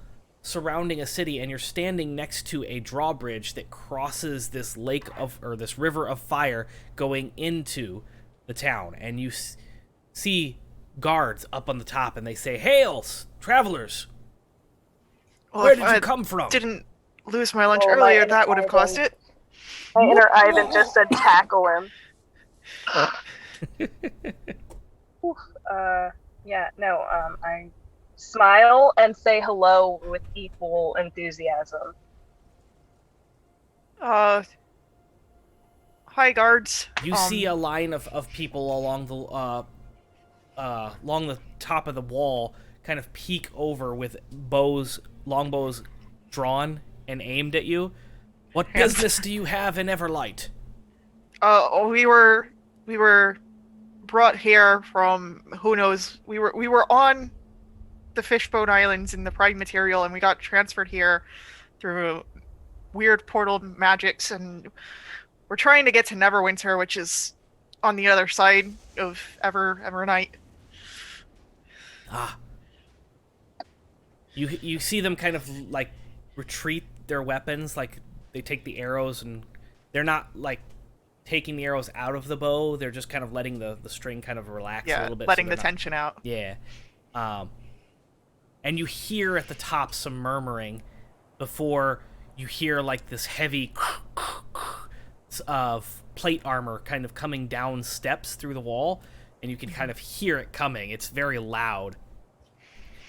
surrounding a city, and you're standing next to a drawbridge that crosses this this river of fire going into the town. And you see guards up on the top, and they say, "Hails, travelers! Well, Where if did you I come from?" Didn't lose my lunch Oh, my earlier, that would have Ivan. caused it. My inner Ivan just said tackle him. Oof, yeah, no, I smile and say hello with equal enthusiasm. Hi, guards. You see a line of people along the top of the wall kind of peek over with longbows drawn and aimed at you. What business do you have in Everlight? We were brought here from who knows. We were on the Fishbone Islands in the Prime Material, and we got transferred here through weird portal magics, and we're trying to get to Neverwinter, which is on the other side of Evernight. Ah. You see them kind of like retreat their weapons, like they take the arrows, and they're not like taking the arrows out of the bow, they're just kind of letting the string kind of relax a little bit. Letting the tension out. Yeah. And you hear at the top some murmuring before you hear like this heavy of plate armor kind of coming down steps through the wall, and you can kind of hear it coming. It's very loud.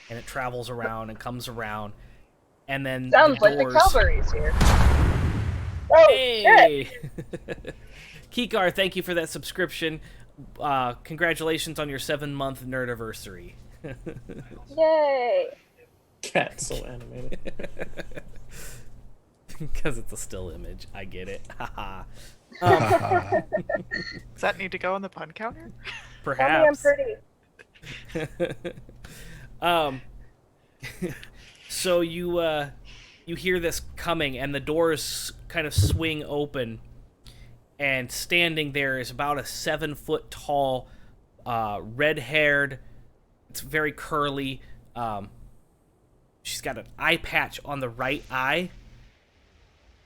And it travels around and comes around. And then Sounds the like doors... the cavalry's here. Oh, Hey! Kikar, thank you for that subscription. Congratulations on your 7-month nerdiversary. Yay! Cat's so animated. Because it's a still image. I get it. Haha. Does that need to go on the pun counter? Perhaps. Tell me I'm pretty. So you hear this coming, and the doors kind of swing open, and standing there is about a 7-foot tall, red-haired. It's very curly. She's got an eye patch on the right eye,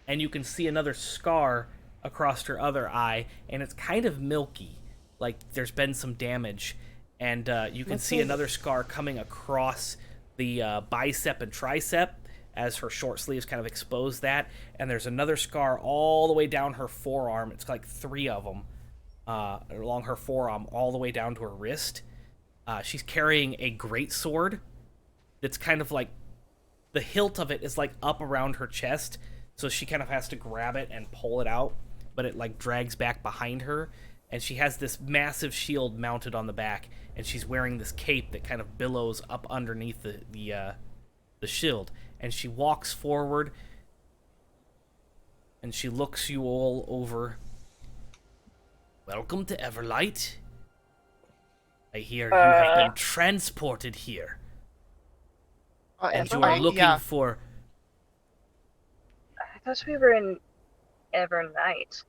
and you can see another scar across her other eye, and it's kind of milky, like there's been some damage. And you can see another scar coming across the bicep and tricep as her short sleeves kind of expose that. And there's another scar all the way down her forearm. It's like 3 of them along her forearm all the way down to her wrist. She's carrying a greatsword that's kind of like, the hilt of it is like up around her chest. So she kind of has to grab it and pull it out, but it like drags back behind her. And she has this massive shield mounted on the back, and she's wearing this cape that kind of billows up underneath the shield. And she walks forward, and she looks you all over. Welcome to Everlight. I hear you have been transported here, and you are Evernight? looking Yeah. for... I thought we were in Evernight.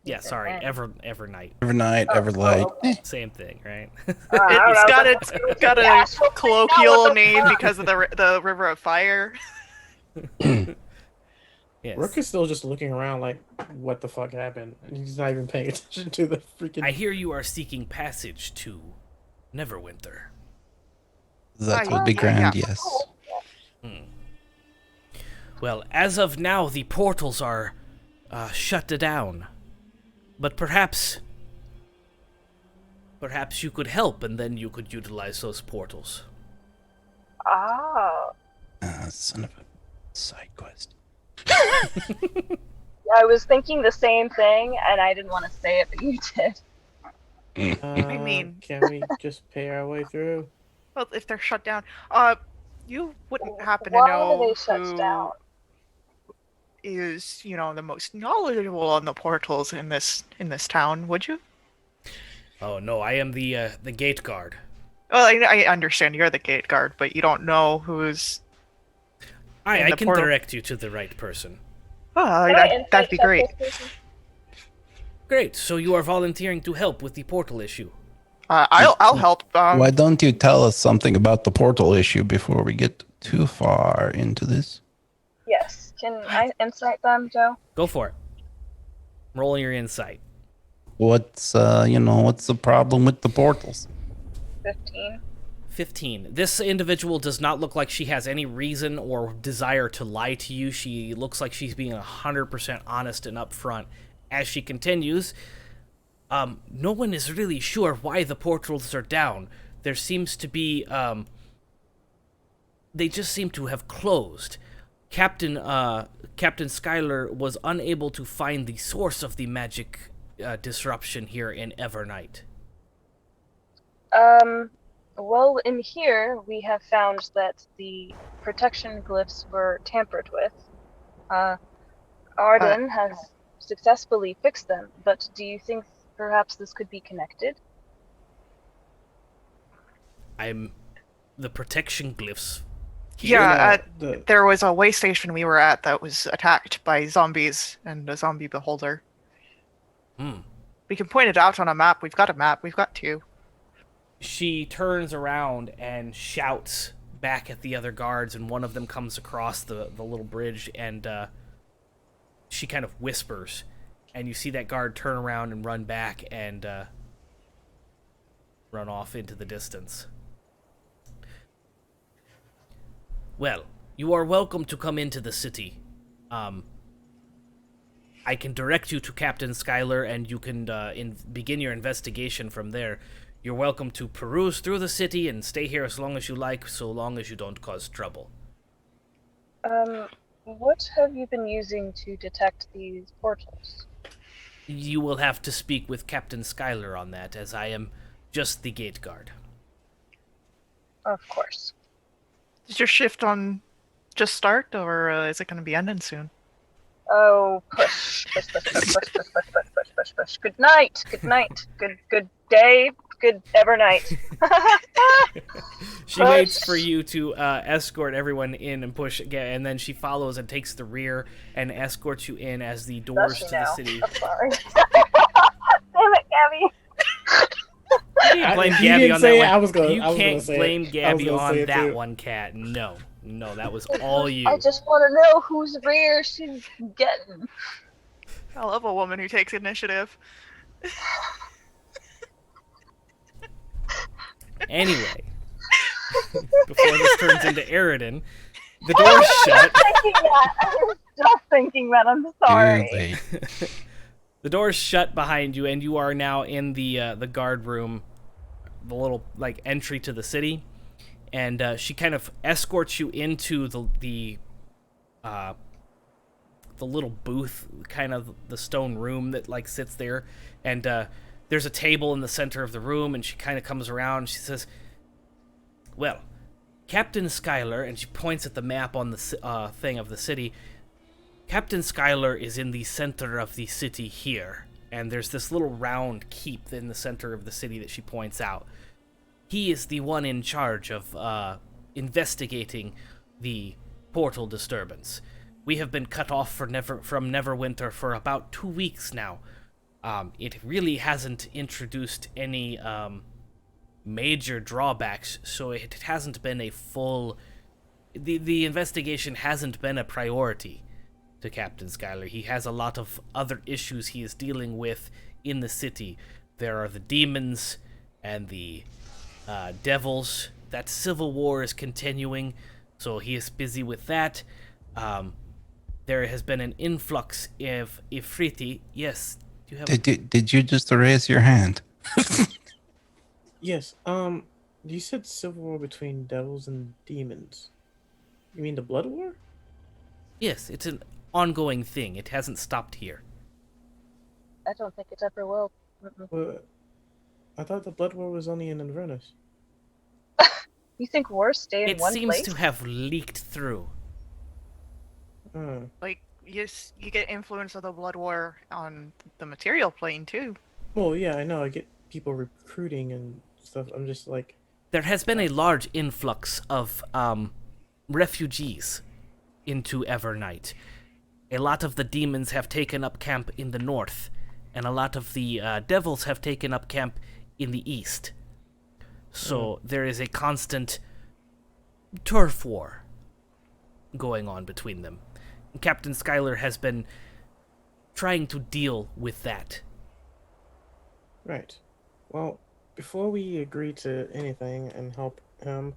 Yeah, sorry, Evernight. Evernight, Oh, Everlight. oh, okay. Same thing, right? It's got a Yeah, so we know colloquial what the name fuck. because of the River of Fire. Yes. Rook is still just looking around like, what the fuck happened? And he's not even paying attention to the freaking... I hear you are seeking passage to Neverwinter. That Ah, would be yeah, grand, yeah. yes. Well, as of now, the portals are shut down. But perhaps you could help, and then you could utilize those portals. Oh. Son of a side quest. Yeah, I was thinking the same thing, and I didn't want to say it, but you did. I mean- Can we just pay our way through? Well, if they're shut down, you wouldn't happen to Why know are they shut who down? is, the most knowledgeable on the portals in this town, would you? Oh no, I am the gate guard. Well, I understand you're the gate guard, but you don't know who's. In I the can portal. direct you to the right person. Oh, Can I that'd insight be check great. this person? Great, so you are volunteering to help with the portal issue. I'll help. Why don't you tell us something about the portal issue before we get too far into this? Yes. Can I insight them, Joe? Go for it. Roll your insight. What's what's the problem with the portals? 15. 15. This individual does not look like she has any reason or desire to lie to you. She looks like she's being 100% honest and upfront. As she continues, no one is really sure why the portals are down. There seems to be, they just seem to have closed. Captain Skylar was unable to find the source of the magic disruption here in Evernight. Well, in here, we have found that the protection glyphs were tampered with. Arden has successfully fixed them, but do you think perhaps this could be connected? The protection glyphs. Yeah, there was a way station we were at that was attacked by zombies and a zombie beholder. We can point it out on a map. We've got a map. We've got two. She turns around and shouts back at the other guards, and one of them comes across the little bridge, and she kind of whispers, and you see that guard turn around and run back and run off into the distance. Well, you are welcome to come into the city. I can direct you to Captain Skylar, and you can begin your investigation from there. You're welcome to peruse through the city and stay here as long as you like, so long as you don't cause trouble. What have you been using to detect these portals? You will have to speak with Captain Skylar on that, as I am just the gate guard. Of course. Does your shift on just start, or is it going to be ending soon? Oh, push. Good night. Good day. Good Evernight. She waits for you to escort everyone in and push again, and then she follows and takes the rear and escorts you in as the doors to the city. I'm sorry. Damn it, Gabby. You can't blame Gabby on that one. You can't say blame it. Gabby on it that too. one, cat. No, that was all you. I just want to know whose rear she's getting. I love a woman who takes initiative. Anyway, before this turns into Eridan, the door's shut. I was just thinking that. I'm sorry. The door's shut behind you, and you are now in the guard room, the little entry to the city. And she kind of escorts you into the little booth, kind of the stone room that sits there, and there's a table in the center of the room, and she kind of comes around and she says, well, Captain Skylar, and she points at the map on the thing of the city. Captain Skylar is in the center of the city here, and there's this little round keep in the center of the city that she points out. He is the one in charge of investigating the portal disturbance. We have been cut off from Neverwinter for about 2 weeks now. It really hasn't introduced any major drawbacks, so it hasn't been a full... The investigation hasn't been a priority to Captain Skylar. He has a lot of other issues he is dealing with in the city. There are the demons and the devils. That civil war is continuing, so he is busy with that. There has been an influx of Ifriti. Yes. Did you just raise your hand? Yes. You said civil war between devils and demons. You mean the blood war? Yes, it's an ongoing thing. It hasn't stopped here. I don't think it ever will. Well, I thought the blood war was only in Inverness. You think wars stay in one place? It seems to have leaked through. You get influence of the blood war on the material plane too. Well, yeah, I know. I get people recruiting and stuff. I'm just there has been a large influx of refugees into Evernight. A lot of the demons have taken up camp in the north, and a lot of the devils have taken up camp in the east. So there is a constant turf war going on between them. Captain Schuyler has been trying to deal with that. Right. Well, before we agree to anything and help him,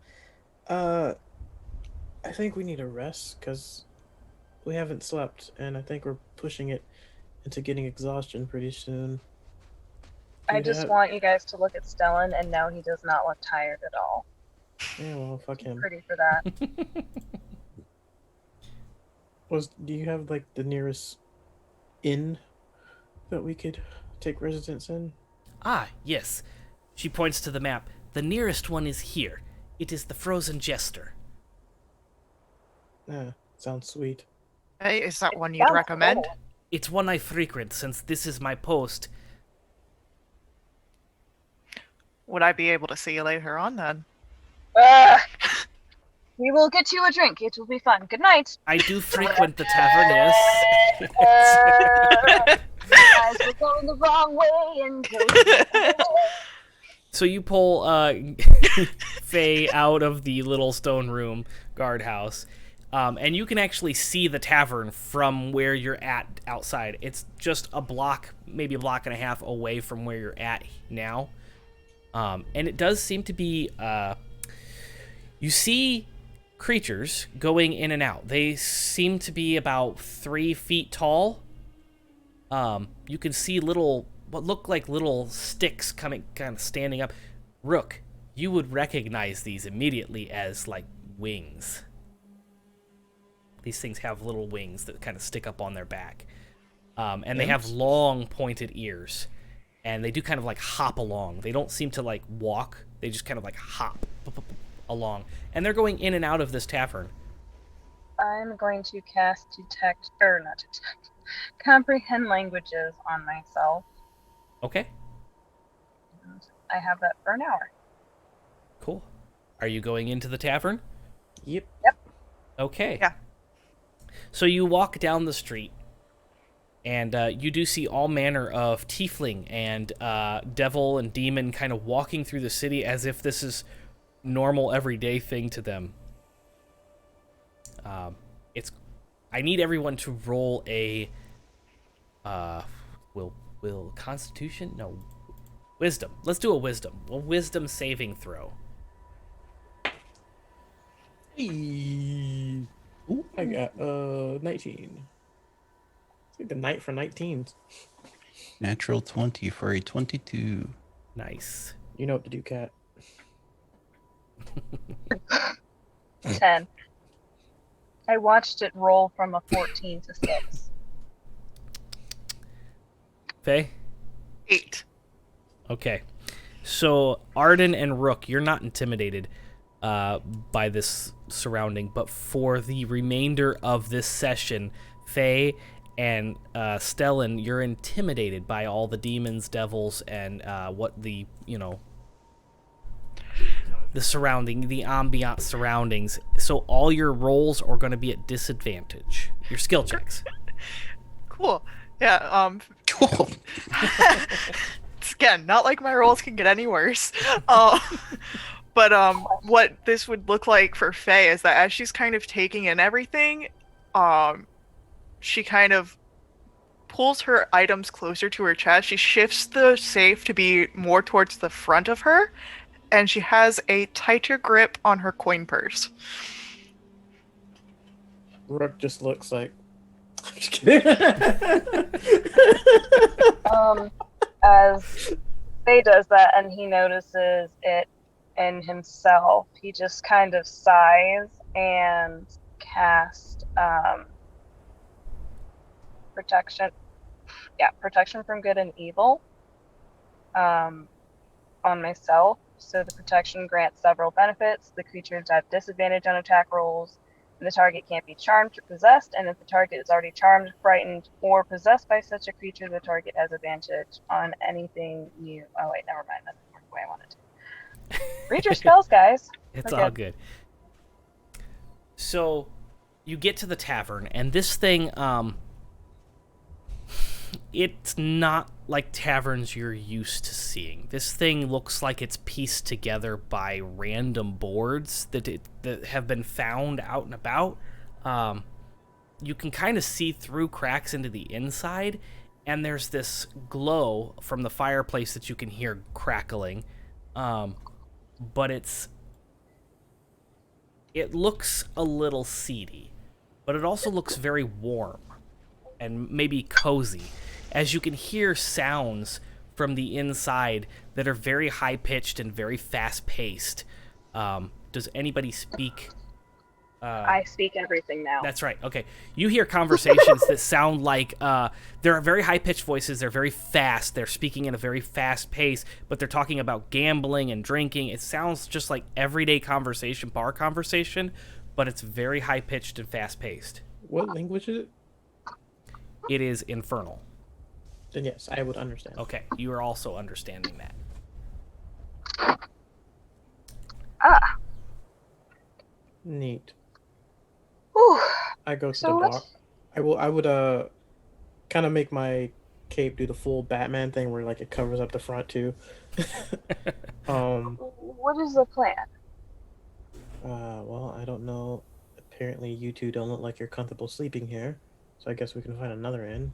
uh, I think we need a rest because we haven't slept, and I think we're pushing it into getting exhaustion pretty soon. I Do just that? want you guys to look at Stellan, and no, he does not look tired at all. Yeah, well, fuck him. Pretty for that. Do you have like the nearest inn that we could take residence in? Ah, yes. She points to the map. The nearest one is here. It is the Frozen Jester. Yeah, sounds sweet. Hey, is that one you'd Sounds recommend? cool. It's one I frequent since this is my post. Would I be able to see you later on then? We will get you a drink. It will be fun. Good night. I do frequent the tavern, yes. Guys, we're going the wrong way and So you pull Faye out of the little stone room guardhouse, and you can actually see the tavern from where you're at outside. It's just a block, maybe a block and a half away from where you're at now. And it does seem to be, you see creatures going in and out. They seem to be about 3 feet tall. You can see what look like little sticks coming, kind of standing up. Rook, you would recognize these immediately as like wings. These things have little wings that kind of stick up on their back. And they have long pointed ears. And they do kind of like hop along. They don't seem to like walk. They just kind of like hop along. And they're going in and out of this tavern. I'm going to cast comprehend languages on myself. Okay, And I have that for an hour. cool. Are you going into the tavern? Yep. Okay. Yeah. So you walk down the street, and you do see all manner of tiefling and devil and demon kind of walking through the city as if this is normal everyday thing to them. I need everyone to roll a will Constitution? No, Wisdom. Let's do a wisdom saving throw. Hey. Ooh, I got 19. It's like the night for 19s. Natural 20 for a 22. Nice. You know what to do, Cat. 10. I watched it roll from a 14 to 6. Faye? 8. Okay. So Arden and Rook, you're not intimidated by this surrounding, but for the remainder of this session, Faye and Stellan, you're intimidated by all the demons, devils, and what the ambient surroundings. So all your rolls are going to be at disadvantage. Your skill checks. Cool. Yeah, Cool. again, not like my rolls can get any worse. But what this would look like for Faye is that as she's kind of taking in everything, she kind of pulls her items closer to her chest. She shifts the safe to be more towards the front of her, and she has a tighter grip on her coin purse. Rook just looks like. I'm just kidding. As Faye does that and he notices it in himself, he just kind of sighs and casts protection from good and evil on myself. So the protection grants several benefits. The creatures have disadvantage on attack rolls, and the target can't be charmed or possessed, and if the target is already charmed, frightened, or possessed by such a creature, the target has advantage on anything new. Oh wait, never mind, that didn't work the way I wanted to. Read your spells, guys. It's Okay. all good. So you get to the tavern, and this thing it's not like taverns you're used to seeing. This thing looks like it's pieced together by random boards that have been found out and about. You can kind of see through cracks into the inside, and there's this glow from the fireplace that you can hear crackling. But it looks a little seedy, but it also looks very warm and maybe cozy, as you can hear sounds from the inside that are very high-pitched and very fast-paced. Does anybody speak? I speak everything now. That's right. Okay. You hear conversations that sound like they're very high-pitched voices. They're very fast. They're speaking in a very fast pace, but they're talking about gambling and drinking. It sounds just like everyday conversation, bar conversation, but it's very high-pitched and fast-paced. What language is it? It is infernal. Then yes, I would understand. Okay. You are also understanding that. Ah. Neat. Whew. I go to So the let's- dock. I would kind of make my cape do the full Batman thing where like it covers up the front too. What is the plan? Well, I don't know. Apparently you two don't look like you're comfortable sleeping here. So I guess we can find another inn.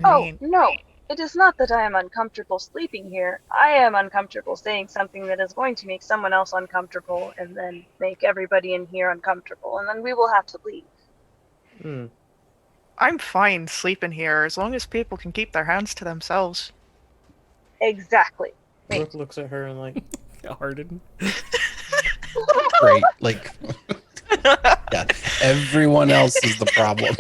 I Oh, mean, no. It is not that I am uncomfortable sleeping here. I am uncomfortable saying something that is going to make someone else uncomfortable and then make everybody in here uncomfortable, and then we will have to leave. Hmm. I'm fine sleeping here as long as people can keep their hands to themselves. Exactly. Brooke looks at her and like, Harden. Great. Like, yeah, everyone else is the problem.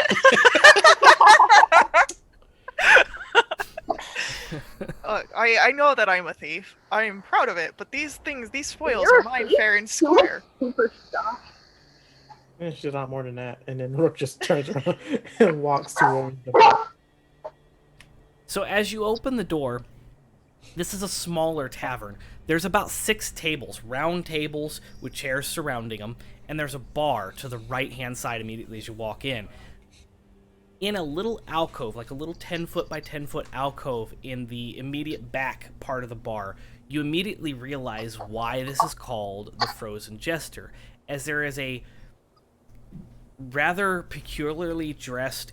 I know that I'm a thief. I am proud of it, but these spoils You're are a mine thief? fair and square. Super shocked. she's not more than that. And then Rook just turns around and walks towards the bar. So as you open the door, this is a smaller tavern. There's about 6 tables, round tables with chairs surrounding them, and there's a bar to the right-hand side immediately as you walk in. In a little alcove, like a little 10-foot by 10-foot alcove in the immediate back part of the bar, you immediately realize why this is called the Frozen Jester, as there is a rather peculiarly dressed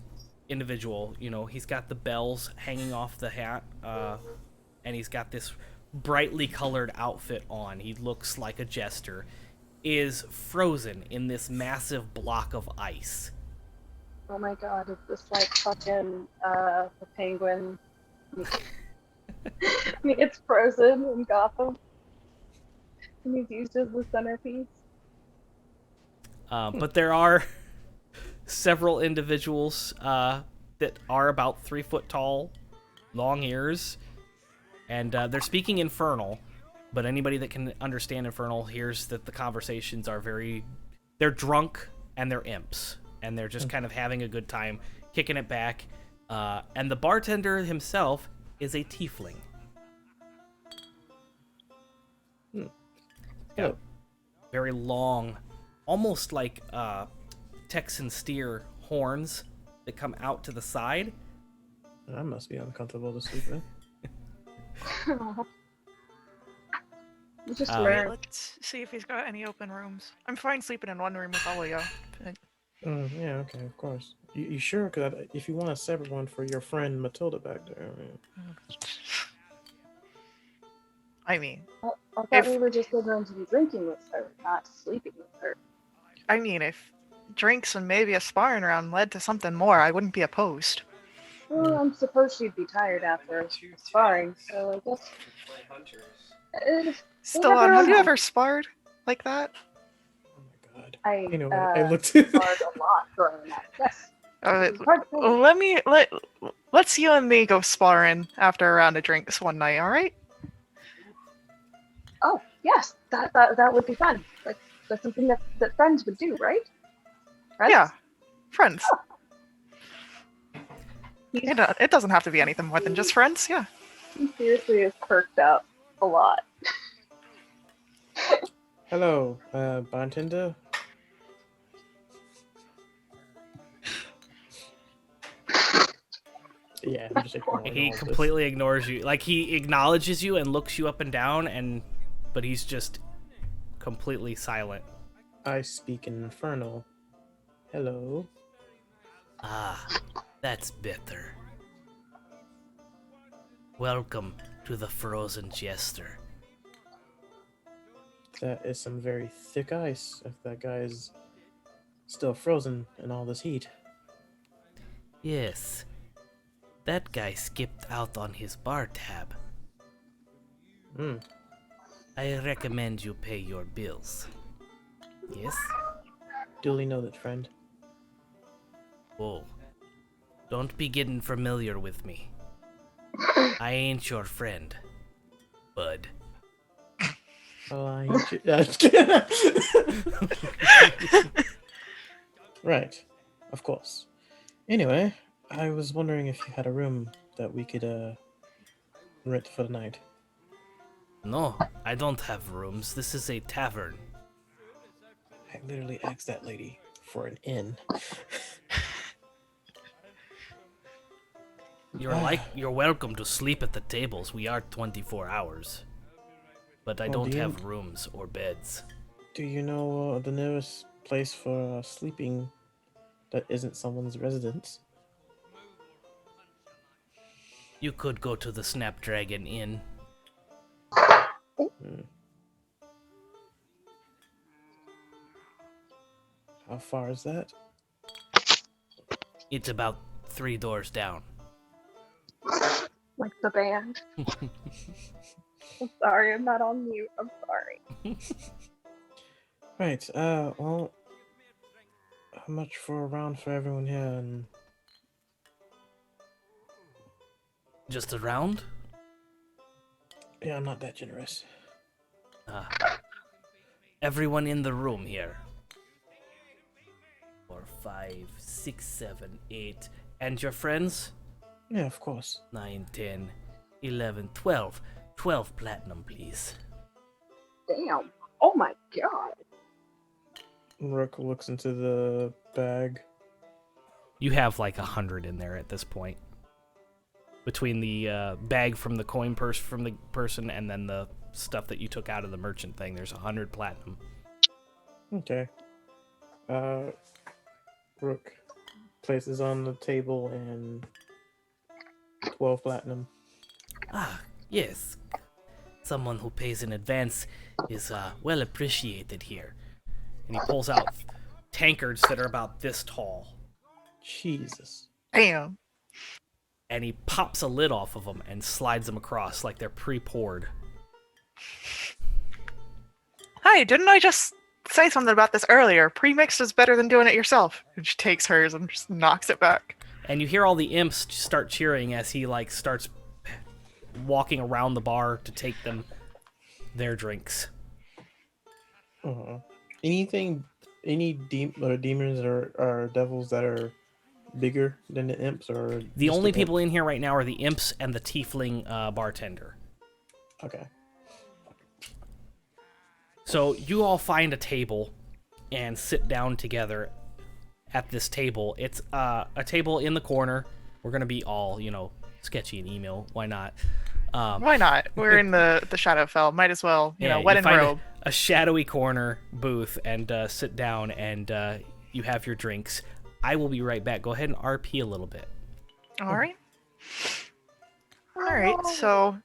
individual. You know, he's got the bells hanging off the hat, and he's got this brightly colored outfit on. He looks like a jester, is frozen in this massive block of ice. Oh my god, is this like fucking the penguin? I mean, it's frozen in Gotham. And he's used as the centerpiece. But there are several individuals that are about 3 foot tall, long ears, and they're speaking Infernal, but anybody that can understand Infernal hears that the conversations are they're drunk and they're imps, and they're just kind of having a good time, kicking it back, and the bartender himself is a tiefling. Yeah, very long, almost like Texan steer horns that come out to the side. That must be uncomfortable to sleep in. Just Alright, Let's see if he's got any open rooms. I'm fine sleeping in one room with all of you. Yeah, okay, of course. You sure? Because if you want a separate one for your friend Matilda back there, I mean, I thought If- we were just going to be drinking with her, not sleeping with her. if drinks and maybe a sparring round led to something more, I wouldn't be opposed. Well, I'm supposed she'd be tired after sparring, so I guess. Still have on, their have own you home. ever sparred like that? oh my god. I You know what? I looked at sparred a lot growing up. Yes. It was hardcore. Let's you and me go sparring after a round of drinks one night, all right? Oh, yes, that would be fun. Like, that's something that friends would do, right? Friends? Yeah, friends. He's, It doesn't have to be anything more than just friends. Yeah. he seriously is perked up a lot. Hello, bartender. Yeah, I'm just ignoring He all of completely ignores you. Like, he acknowledges you and looks you up and down, but he's just completely silent. this. I speak in Infernal. Hello. Ah, that's better. Welcome to the Frozen Jester. That is some very thick ice. If that guy is still frozen in all this heat. Yes, that guy skipped out on his bar tab. Hmm. I recommend you pay your bills. Yes? Duly noted, friend. Whoa. Don't be getting familiar with me. I ain't your friend, bud. Oh, I ain't you. Right. Of course. Anyway, I was wondering if you had a room that we could rent for the night. No, I don't have rooms. This is a tavern. I literally asked that lady for an inn. You're welcome to sleep at the tables. We are 24 hours. But I Well, don't have rooms or beds. Do you know the nearest place for sleeping that isn't someone's residence? You could go to the Snapdragon Inn. Hmm. How far is that? It's about 3 doors down. Like the band. I'm sorry, I'm not on mute. I'm sorry. Right. Well, how much for a round for everyone here? And Just a round? yeah, I'm not that generous. Everyone in the room here. 4, 5, 6, 7, 8. And your friends? Yeah, of course. 9, 10, 11, 12. 12 platinum, please. Damn. Oh my god. Rook looks into the bag. You have like 100 in there at this point. Between the bag from the coin purse from the person and then the stuff that you took out of the merchant thing, there's 100 platinum. Okay. Rook places on the table and 12 platinum. Ah, yes. Someone who pays in advance is well appreciated here. And he pulls out tankards that are about this tall. Jesus. Damn. And he pops a lid off of them and slides them across like they're pre-poured. Hi, didn't I just say something about this earlier? Pre-mixed is better than doing it yourself. And she takes hers and just knocks it back. And you hear all the imps start cheering as he like starts walking around the bar to take them their drinks. Anything, any demons or devils that are bigger than the imps, or The just only the people in here right now are the imps and the tiefling bartender. Okay. So you all find a table and sit down together at this table. It's a table in the corner. We're gonna be all, sketchy and email. Why not? Why not? We're in the Shadowfell. Might as well, wet and find robe. a shadowy corner booth and sit down and you have your drinks. I will be right back. Go ahead and RP a little bit. All right. All right. So,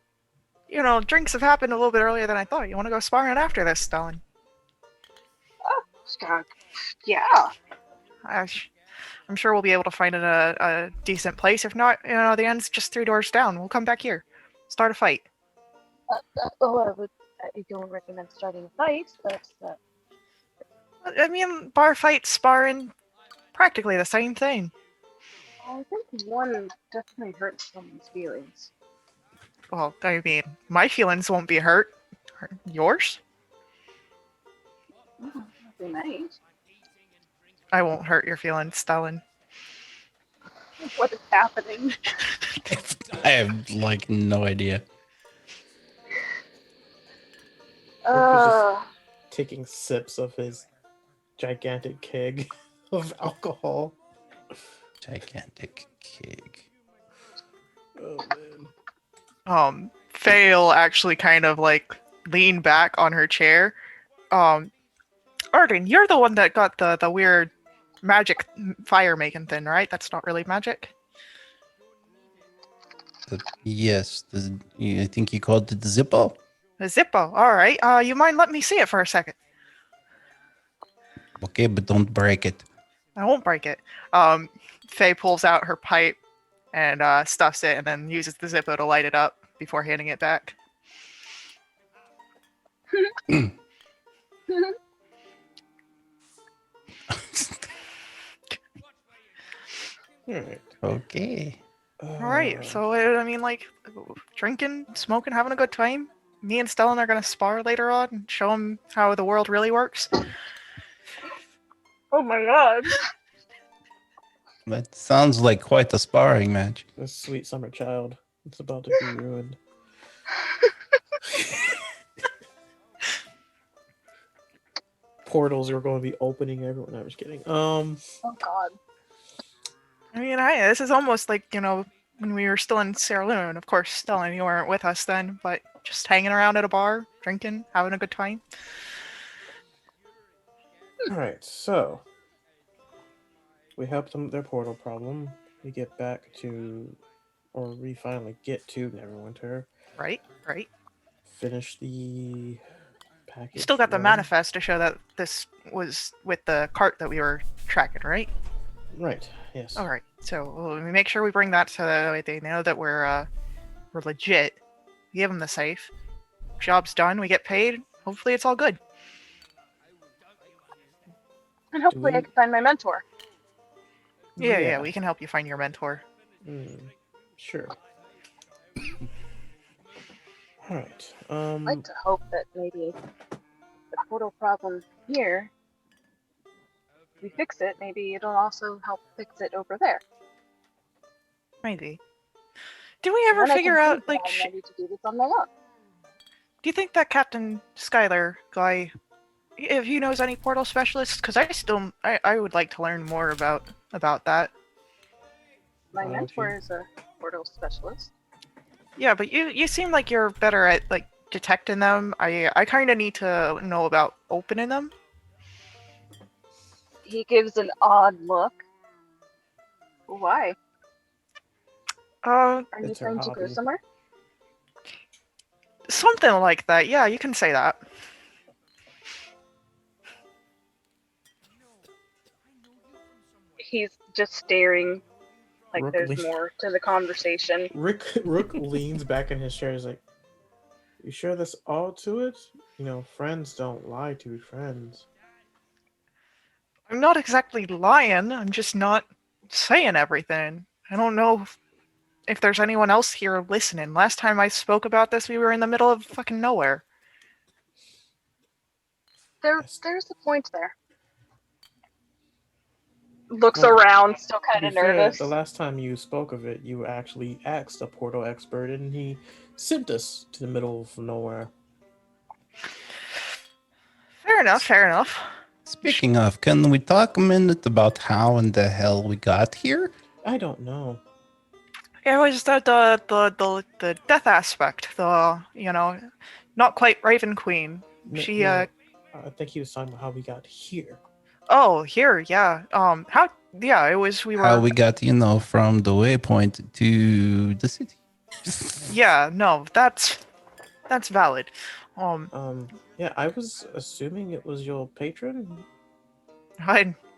drinks have happened a little bit earlier than I thought. You want to go sparring after this, Stalin? Yeah. I'm sure we'll be able to find a decent place. If not, the end's just 3 doors down. We'll come back here. Start a fight. I don't recommend starting a fight, but I mean, bar fight, sparring, practically the same thing. I think one definitely hurts someone's feelings. Well, I mean, my feelings won't be hurt. Yours? Oh, that'd be nice. I won't hurt your feelings, Stalin. What is happening? I have no idea. Taking sips of his gigantic keg of alcohol. Gigantic keg. Oh man. Faye will actually kind of like lean back on her chair. Arden, you're the one that got the weird magic fire making thing, right? That's not really magic. Yes, I think you called it the Zippo. The Zippo. All right. You mind letting me see it for a second? Okay, but don't break it. I won't break it. Faye pulls out her pipe and stuffs it, and then uses the Zippo to light it up before handing it back. All right. Okay. All right. So I mean, like, drinking, smoking, having a good time. Me and Stellan are gonna spar later on and show him how the world really works. Oh my god. That sounds like quite a sparring match. This sweet summer child. It's about to be ruined. Portals are going to be opening everyone. I'm just kidding. Oh god. I mean, this is almost like, when we were still in Sierra Leone. Of course, Stellan, you weren't with us then, but just hanging around at a bar, drinking, having a good time. All right, so we helped them with their portal problem. We get back to, or we finally get to Neverwinter. Right. Finish the package. You still got the run. manifest to show that this was with the cart that we were tracking, right? Right. Yes. All right. So we'll make sure we bring that so that they know that we're legit. Give them the safe. Job's done. We get paid. Hopefully, it's all good. And hopefully I can find my mentor. Yeah. We can help you find your mentor. Sure. All right. I'd like to hope that maybe the portal problem here, if we fix it, maybe it'll also help fix it over there. Maybe. Do we ever figure out, like, I'm ready to do this on my own. do you think that Captain Skylar guy, if he knows any portal specialists? Because I would like to learn more about that. My mentor is a portal specialist. Yeah, but you seem like you're better at, like, detecting them. I kind of need to know about opening them. He gives an odd look. Why? Are you trying to go somewhere? Something like that. Yeah, you can say that. He's just staring like there's more to the conversation. Rook leans back in his chair. He's like, "You sure that's all to it? Friends don't lie to friends." I'm not exactly lying. I'm just not saying everything. I don't know if there's anyone else here listening. Last time I spoke about this, we were in the middle of fucking nowhere. There's a point there. Looks around, still kind of nervous. The last time you spoke of it, you actually asked a portal expert, and he sent us to the middle of nowhere. Fair enough. Speaking of, can we talk a minute about how in the hell we got here? I don't know. It was the death aspect. Not quite Raven Queen. I think he was talking about how we got here. Oh, here, yeah. It was, we were... How we got, from the waypoint to the city. Yeah, no, that's valid. Yeah, I was assuming it was your patron.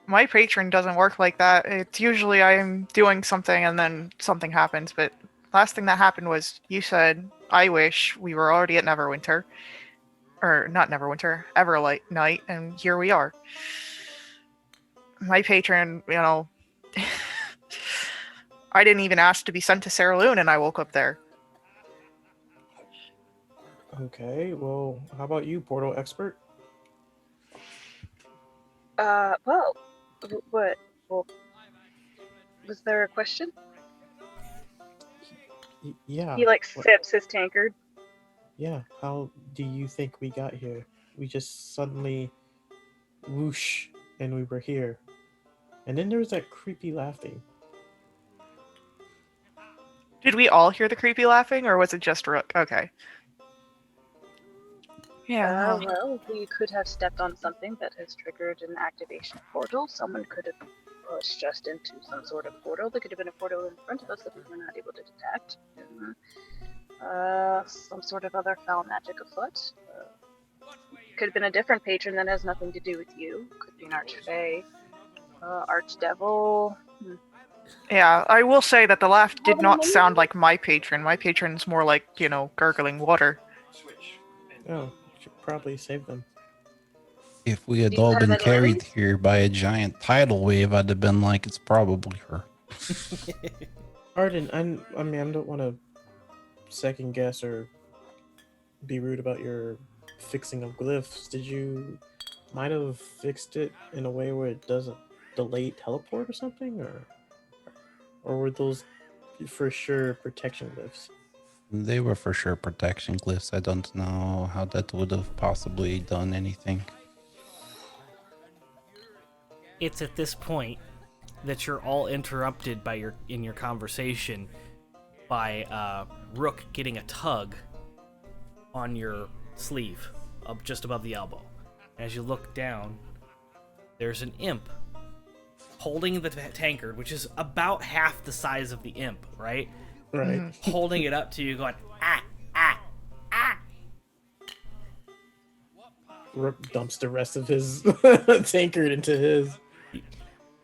My patron doesn't work like that. It's usually I'm doing something and then something happens, but last thing that happened was you said, I wish we were already at Neverwinter. Or, not Neverwinter, Evernight, and here we are. My patron, I didn't even ask to be sent to Sierra Leone, and I woke up there. Okay, well, how about you, portal expert? Well, what? Well, was there a question? Yeah. He, sips his tankard. Yeah, how do you think we got here? We just suddenly whoosh, and we were here. And then there was that creepy laughing. Did we all hear the creepy laughing, or was it just Rook? Okay. Yeah. Well, we could have stepped on something that has triggered an activation portal. Someone could have pushed us into some sort of portal. There could have been a portal in front of us that we were not able to detect. Some sort of other foul magic afoot. Could have been a different patron that has nothing to do with you. Could be an archfey, archdevil. Yeah, I will say that the laugh did not sound like my patron. My patron's more like, gurgling water. Oh, you should probably save them. If we had Do you all have been any carried enemies? here by a giant tidal wave, I'd have been like, it's probably her. Arden, I don't want to second guess or be rude about your fixing of glyphs. Did you might have fixed it in a way where it doesn't delay teleport or something, or were those for sure protection glyphs? They were for sure protection glyphs. I don't know how that would have possibly done anything. It's at this point that you're all interrupted by your conversation by Rook getting a tug on your sleeve, up just above the elbow. As you look down, there's an imp holding the tankard, which is about half the size of the imp, right? Right. Holding it up to you, going, ah, ah, ah. Rook dumps the rest of his tankard into his.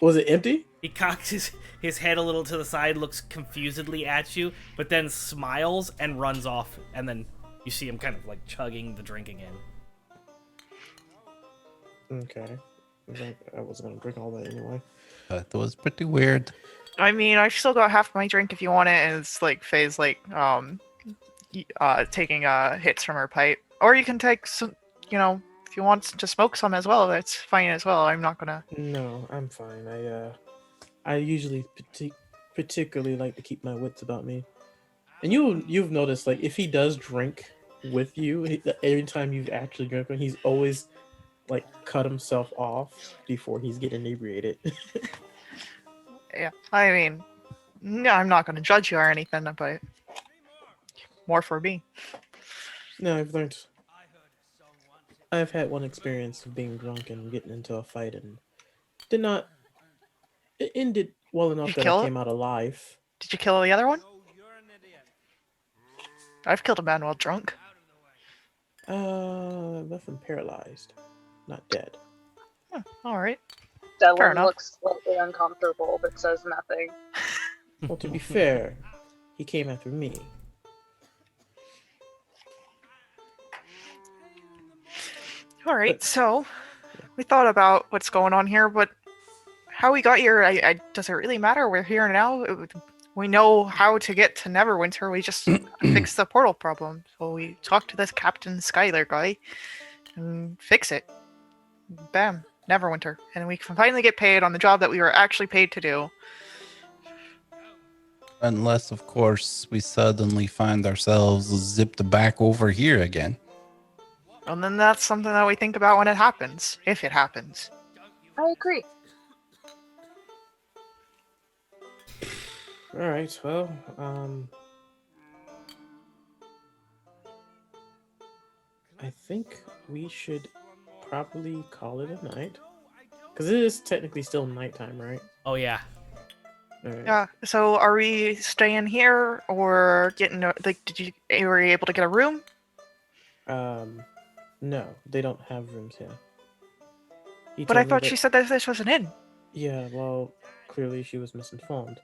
Was it empty? He cocks his head a little to the side, looks confusedly at you, but then smiles and runs off, and then you see him kind of like chugging the drink again. Okay. I wasn't gonna drink all that anyway. That was pretty weird. I mean, I still got half my drink if you want it, and it's like Faye's like taking hits from her pipe. Or you can take some, if you want to smoke some as well, that's fine as well. I'm not gonna. No, I'm fine. I usually particularly like to keep my wits about me. And you've noticed, like, if he does drink with you, every time you've actually drunk with him, he's always like cut himself off before he's getting inebriated. Yeah, I mean, no, I'm not gonna judge you or anything, but more for me. No, I've learned. I've had one experience of being drunk and getting into a fight, and did not. It ended well enough You that kill I it? came out alive. Did you kill the other one? I've killed a man while drunk. Left him paralyzed, not dead. All right. That Fair one enough. looks slightly uncomfortable, but says nothing. Well, to be fair, he came after me. All right. But- So we thought about what's going on here, but how we got here, does it really matter? We're here now. We know how to get to Neverwinter. We just fix the portal problem. So we talked to this Captain Skylar guy and fix it. Bam, Neverwinter, and we can finally get paid on the job that we were actually paid to do. Unless, of course, we suddenly find ourselves zipped back over here again. And then that's something that we think about when it happens, if it happens. I agree. All right. Well, I think we should probably call it a night, because it is technically still nighttime, right? Oh yeah. All right. Yeah. So are we staying here or getting were you able to get a room? No, they don't have rooms here. He But I told me thought that- she said that this was an inn. Yeah, well, clearly she was misinformed.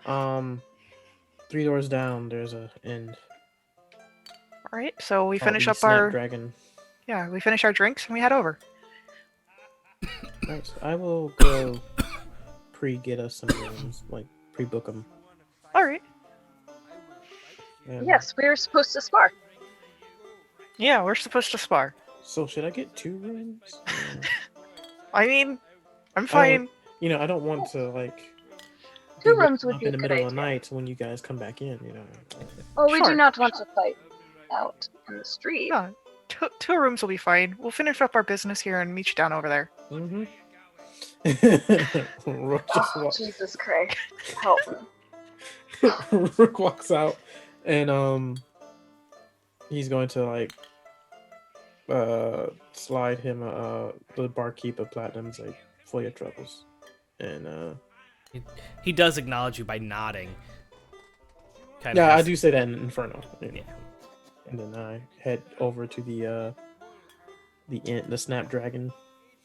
3 doors down, there's a inn. All right. So we called finish the up our Snapdragon. we finish our drinks and we head over. Right, so I will go get us some rooms, like pre-book them. All right. Yes, we're supposed to spar. Yeah, we're supposed to spar. So should I get 2 rooms? I mean, I'm I fine. don't, I don't want to like. 2 be rooms waking would up be in a the good middle of the idea. night when you guys come back in. Oh, we Sure. do not want to fight out in the street. Yeah, two rooms will be fine. We'll finish up our business here and meet you down over there. Mm-hmm. Rook just Oh, walked. Jesus Christ. Help me. Rook walks out, and he's going to like slide him the barkeep of platinums like for your troubles, and He does acknowledge you by nodding. Kind yeah, of I do say that in Inferno. Yeah. And then I head over to the Snapdragon.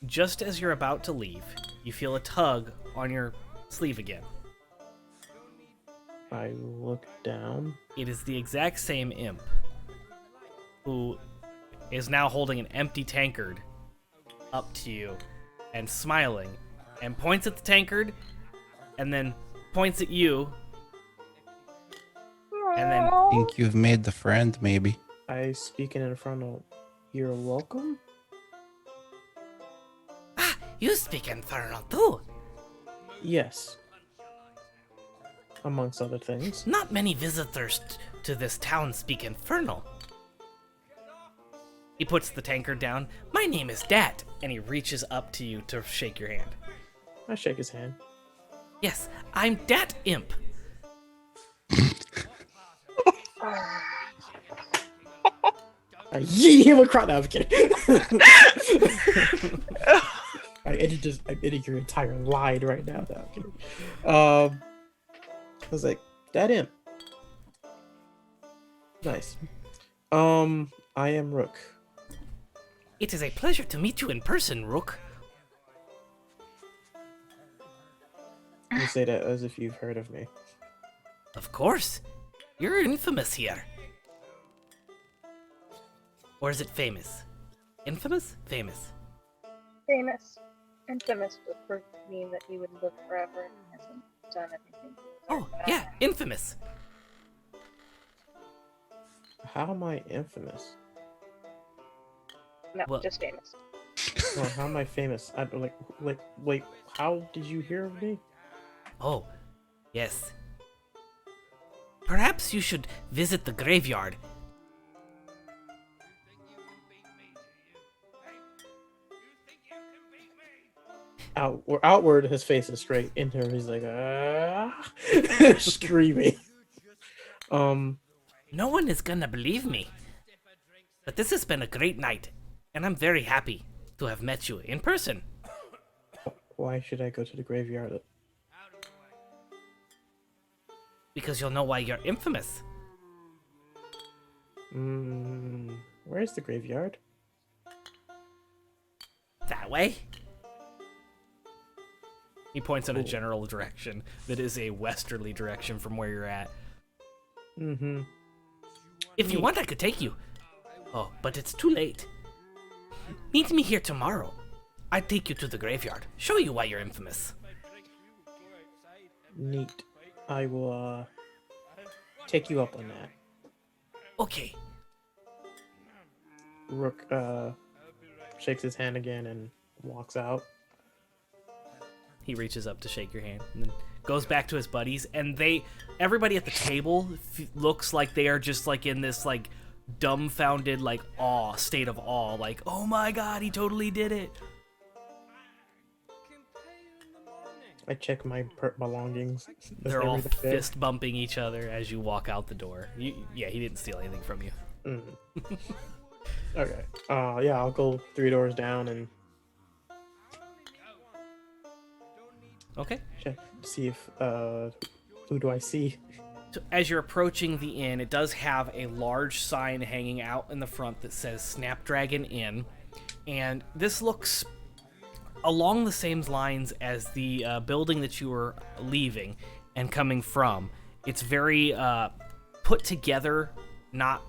Just as you're about to leave, you feel a tug on your sleeve again. I look down. It is the exact same imp who is now holding an empty tankard up to you and smiling and points at the tankard and then points at you and then Think you've made the friend, maybe. I speak in Inferno. You're welcome. you speak Infernal too. Yes. Amongst other things. Not many visitors to this town speak Infernal. He puts the tankard down. My name is Dat, and he reaches up to you to shake your hand. I shake his hand. Yes, I'm Dat Imp. I yeet him across. No, I'm kidding. I edited your entire line right now. No, I'm kidding. I was like, that imp. Nice. I am Rook. It is a pleasure to meet you in person, Rook. You say that as if you've heard of me. Of course. You're infamous here. Or is it famous? Infamous? Famous. Famous. Infamous would mean that he would live forever and hasn't done anything. Oh, yeah, infamous. How am I infamous? No, Well- just famous. Well, how am I famous? I wait. How did you hear of me? Oh, yes. Perhaps you should visit the graveyard. Outward, his face is straight. Into him, he's like, screaming. No one is gonna believe me. But this has been a great night, and I'm very happy to have met you in person. Why should I go to the graveyard? Because you'll know why you're infamous. Where's the graveyard? That way? He points in a general direction that is a westerly direction from where you're at. Mm-hmm. If you want, I could take you. Oh, but it's too late. Meet me here tomorrow. I'd take you to the graveyard, show you why you're infamous. Neat. I will take you up on that. Okay. Rook shakes his hand again and walks out. He reaches up to shake your hand and then goes back to his buddies, and everybody at the table looks like they are just like in this like dumbfounded like state of awe, like, oh my god, he totally did it. I check my belongings. Is They're all everything there? fist bumping each other as you walk out the door. Yeah, he didn't steal anything from you. Okay. Yeah, I'll go 3 doors down and Okay. check, see if who do I see? So as you're approaching the inn, it does have a large sign hanging out in the front that says Snapdragon Inn, and this looks along the same lines as the building that you were leaving and coming from. It's very put together, not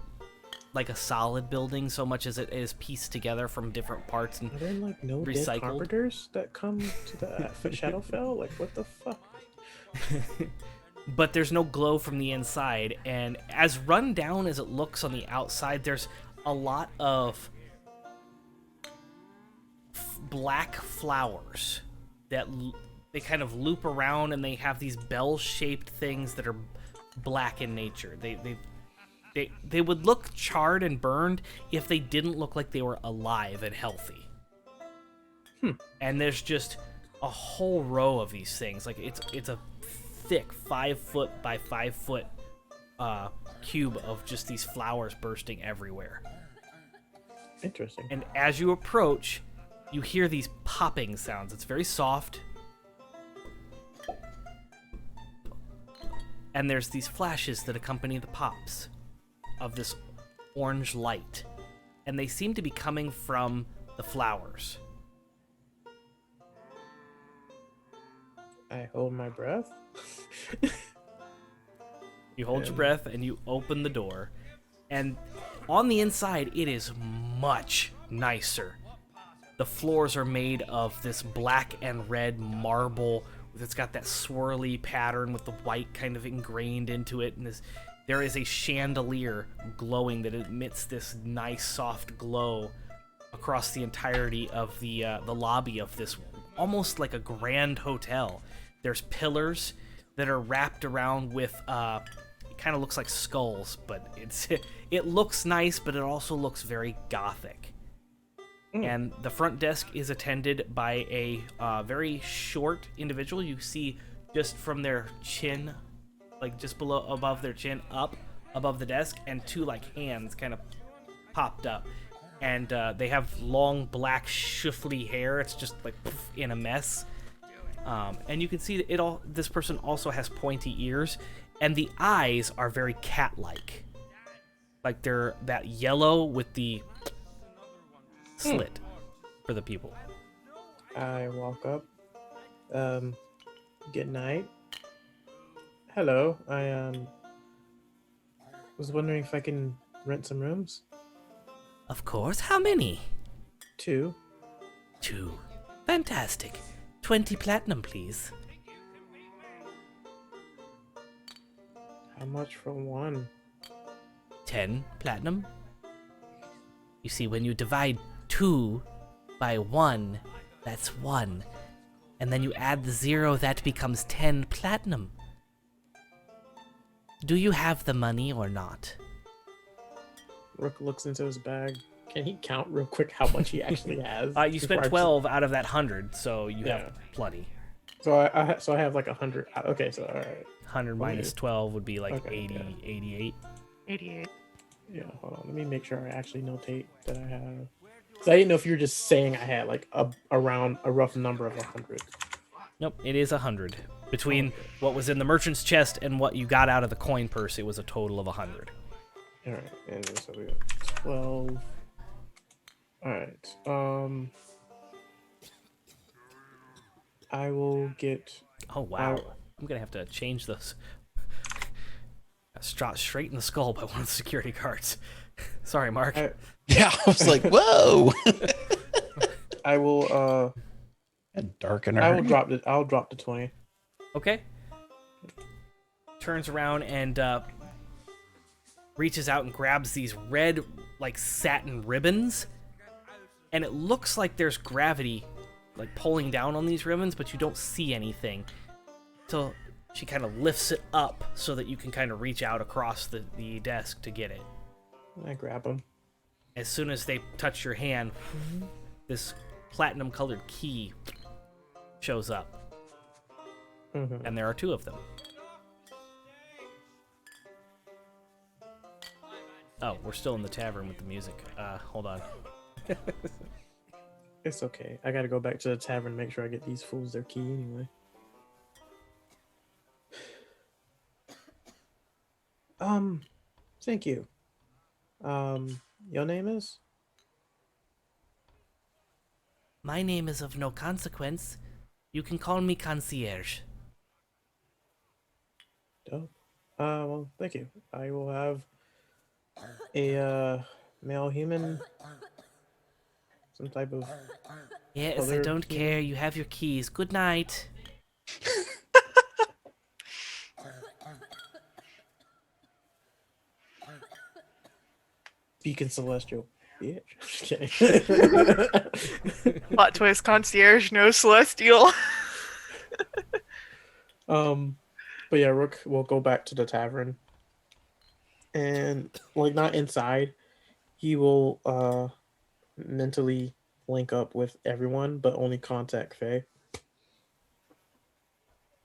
like a solid building so much as it is pieced together from different parts and Are there like no dead recycled. carpenters that come to the Shadowfell? Like what the fuck? but there's no glow from the inside, and as run down as it looks on the outside, there's a lot of black flowers that they kind of loop around, and they have these bell-shaped things that are black in nature. They would look charred and burned if they didn't look like they were alive and healthy. And there's just a whole row of these things. Like it's a thick 5-foot by 5-foot cube of just these flowers bursting everywhere. Interesting. And as you approach, you hear these popping sounds. It's very soft. And there's these flashes that accompany the pops of this orange light. And they seem to be coming from the flowers. I hold my breath. You hold your breath and you open the door. And on the inside, it is much nicer. The floors are made of this black and red marble. It's got that swirly pattern with the white kind of ingrained into it. And there is a chandelier glowing that emits this nice soft glow across the entirety of the lobby of this, almost like a grand hotel. There's pillars that are wrapped around with it kind of looks like skulls, but it looks nice, but it also looks very gothic. And the front desk is attended by a very short individual. You see just from their chin, like just above their chin, up above the desk, and two like hands kind of popped up. And they have long black shuffly hair. It's just like poof, in a mess. And you can see that this person also has pointy ears, and the eyes are very cat-like. Like they're that yellow with the slit for the people. I walk up. Good night. Hello. I was wondering if I can rent some rooms. Of course. How many? 2. 2. Fantastic. 20 platinum, please. How much for 1? 10 platinum. You see, when you divide 2 by 1, that's 1. And then you add the 0, that becomes 10 platinum. Do you have the money or not? Rook looks into his bag. Can he count real quick how much he actually has? You spent 12 out of that 100, so you have plenty. So I have like 100. Okay, so all right. 100 minus 12 would be like Okay, 80, yeah. 88. 88. Yeah, hold on. Let me make sure I actually notate that I have. So I didn't know if you were just saying I had like around a rough number of 100. Nope, it is 100. Between what was in the merchant's chest and what you got out of the coin purse, it was a total of 100. All right, and so we got 12. All right. I will get. Oh, wow. I'm going to have to change this. Shot straight in the skull by one of the security guards. Sorry, Mark. Yeah, I was like, whoa. I will. Darken her. I will drop it. I'll drop the 20. Okay. Turns around and reaches out and grabs these red, like, satin ribbons. And it looks like there's gravity, like, pulling down on these ribbons, but you don't see anything. So she kind of lifts it up so that you can kind of reach out across the desk to get it. I grab them. As soon as they touch your hand, this platinum-colored key shows up. Mm-hmm. And there are 2 of them. Oh, we're still in the tavern with the music. Hold on. It's okay. I gotta go back to the tavern and make sure I get these fools their key anyway. Thank you. Your name is? My name is of no consequence. You can call me concierge. Dope. Well, thank you. I will have a male human, some type of. Yes, I Other don't key? care. You have your keys. Good night. Beacon Celestial. Bitch. Just kidding. Plot twist: concierge, no celestial. But yeah, Rook will go back to the tavern, and like not inside, he will mentally link up with everyone, but only contact Faye.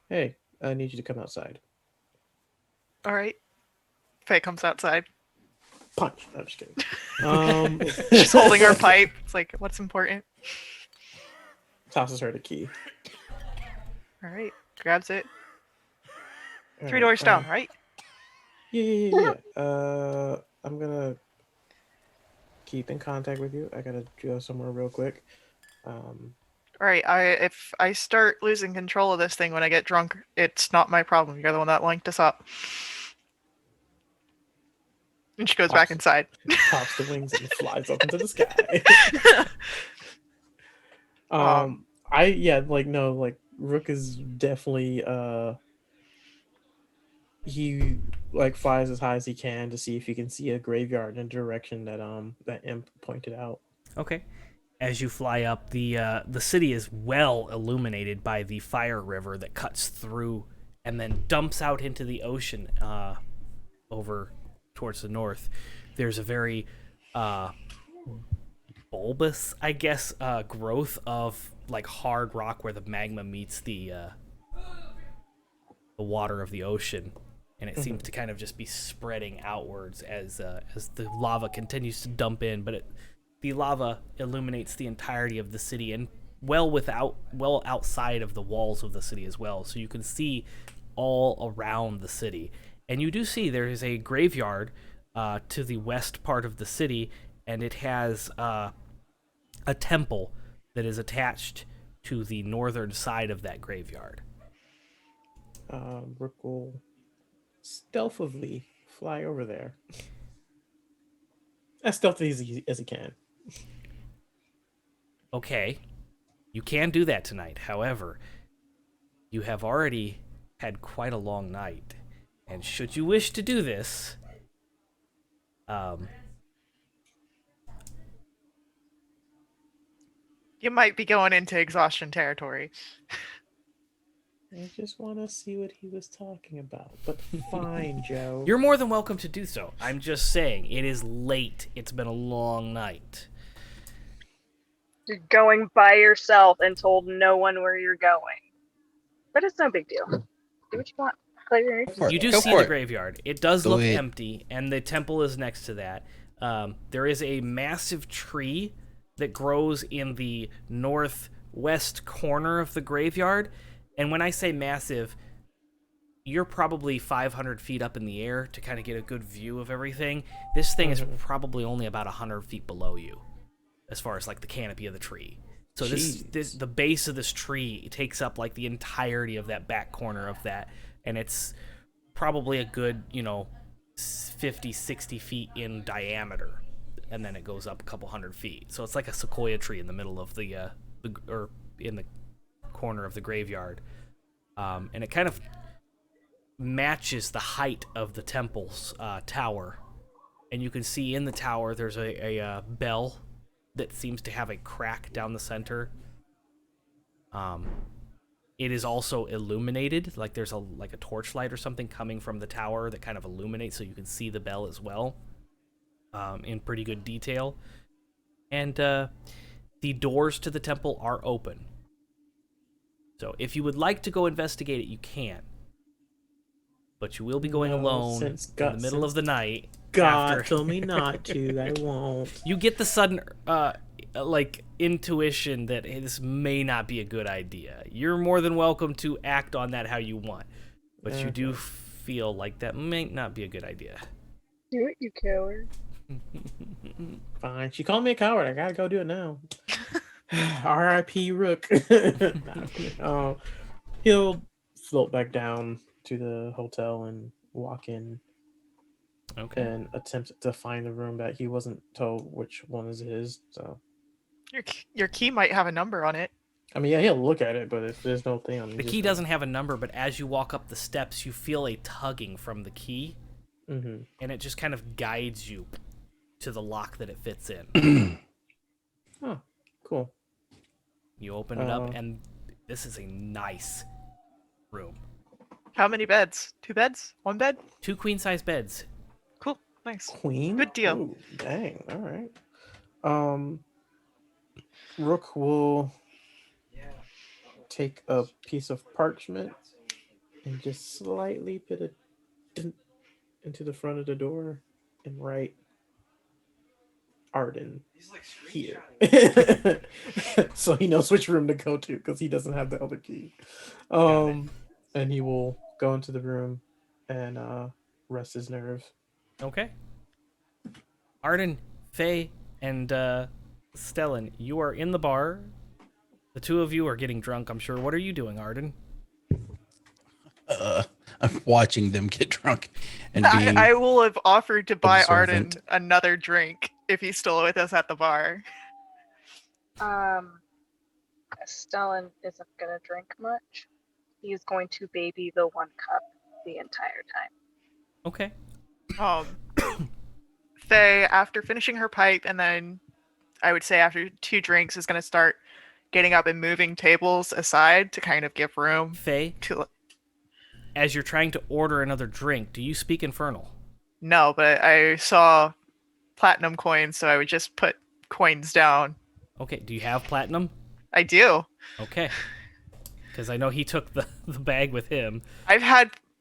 Hey, I need you to come outside. All right. Faye comes outside. Punch. No, I'm just kidding. She's holding her pipe. It's like, what's important? Tosses her the key. All right. Grabs it. All 3 right, doors down, right? Yeah. I'm gonna keep in contact with you. I gotta go somewhere real quick. All right. If I start losing control of this thing when I get drunk, it's not my problem. You're the one that linked us up. And she goes back inside. Pops the wings and flies up into the sky. Rook is definitely he like flies as high as he can to see if he can see a graveyard in a direction that Imp pointed out. Okay. As you fly up, the city is well illuminated by the fire river that cuts through and then dumps out into the ocean over towards the north. There's a very bulbous, I guess, growth of like hard rock where the magma meets the water of the ocean, and it seems to kind of just be spreading outwards as the lava continues to dump in. But the lava illuminates the entirety of the city and well outside of the walls of the city as well, so you can see all around the city. And you do see there is a graveyard to the west part of the city, and it has a temple that is attached to the northern side of that graveyard. Rook will stealthily fly over there. As stealthy as he can. Okay, you can do that tonight. However, you have already had quite a long night, and should you wish to do this, You might be going into exhaustion territory. I just want to see what he was talking about. But fine, Joe. you're more than welcome to do so. I'm just saying, it is late. It's been a long night. You're going by yourself and told no one where you're going. But it's no big deal. Do what you want. Play your You do see the graveyard. It does look empty, and the temple is next to that. There is a massive tree that grows in the northwest corner of the graveyard. And when I say massive, you're probably 500 feet up in the air to kind of get a good view of everything. This thing is probably only about 100 feet below you, as far as like the canopy of the tree. So the base of this tree takes up like the entirety of that back corner of that, and it's probably a good 50, 60 feet in diameter, and then it goes up a couple hundred feet. So it's like a sequoia tree in the middle of or in the corner of the graveyard, and it kind of matches the height of the temple's tower. And you can see in the tower there's a bell that seems to have a crack down the center. It is also illuminated, like there's a torchlight or something coming from the tower that kind of illuminates, so you can see the bell as well, in pretty good detail. And the doors to the temple are open. So if you would like to go investigate it, you can. But you will be going alone in the middle of the night. God told me not to. I won't. You get the sudden intuition that, hey, this may not be a good idea. You're more than welcome to act on that how you want. But you do feel like that may not be a good idea. Do it, you coward. Fine. She called me a coward. I gotta go do it now. R.I.P. Rook. He'll float back down to the hotel and walk in. Okay. And attempt to find the room that he wasn't told which one is his. So your key might have a number on it. I mean, yeah, he'll look at it, but if there's no thing on it, the key doesn't have a number. But as you walk up the steps, you feel a tugging from the key, and it just kind of guides you to the lock that it fits in. Oh, cool. You open it up, and this is a nice room. How many beds? 2 beds? 1 bed? 2 queen-size beds. Cool. Nice. Queen? Good deal. Ooh, dang. All right. Rook will take a piece of parchment and just slightly put a dent into the front of the door and write Arden here. So he knows which room to go to because he doesn't have the other key. And he will go into the room and rest his nerve. Okay. Arden, Faye, and Stellan, you are in the bar. The two of you are getting drunk, I'm sure. What are you doing, Arden? I'm watching them get drunk and being I will have offered to buy Arden observant. another drink if he's still with us at the bar. Stellan isn't gonna drink much. He's going to baby the 1 cup the entire time. Okay. Faye, after finishing her pipe, and then I would say after 2 drinks, is going to start getting up and moving tables aside to kind of give room Faye, to. as you're trying to order another drink, do you speak Infernal? No, but I saw platinum coins, so I would just put coins down. Okay, do you have platinum? I do. Okay. Because I know he took the bag with him.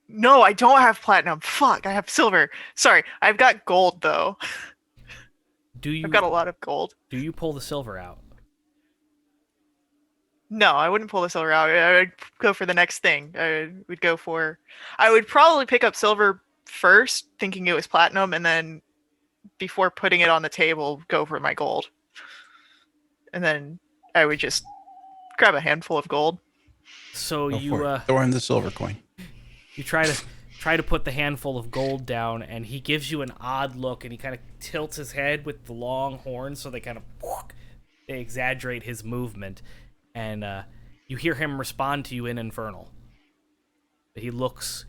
No, I don't have platinum. Fuck, I have silver. Sorry, I've got gold, though. I've got a lot of gold. Do you pull the silver out? No, I wouldn't pull the silver out. I would go for the next thing. I would probably pick up silver first, thinking it was platinum, and then before putting it on the table, go for my gold. And then I would just grab a handful of gold. So Go you for it. Throw in the silver coin. you try to put the handful of gold down, and he gives you an odd look, and he kind of tilts his head with the long horns, so they kind of they exaggerate his movement, and you hear him respond to you in Infernal. He looks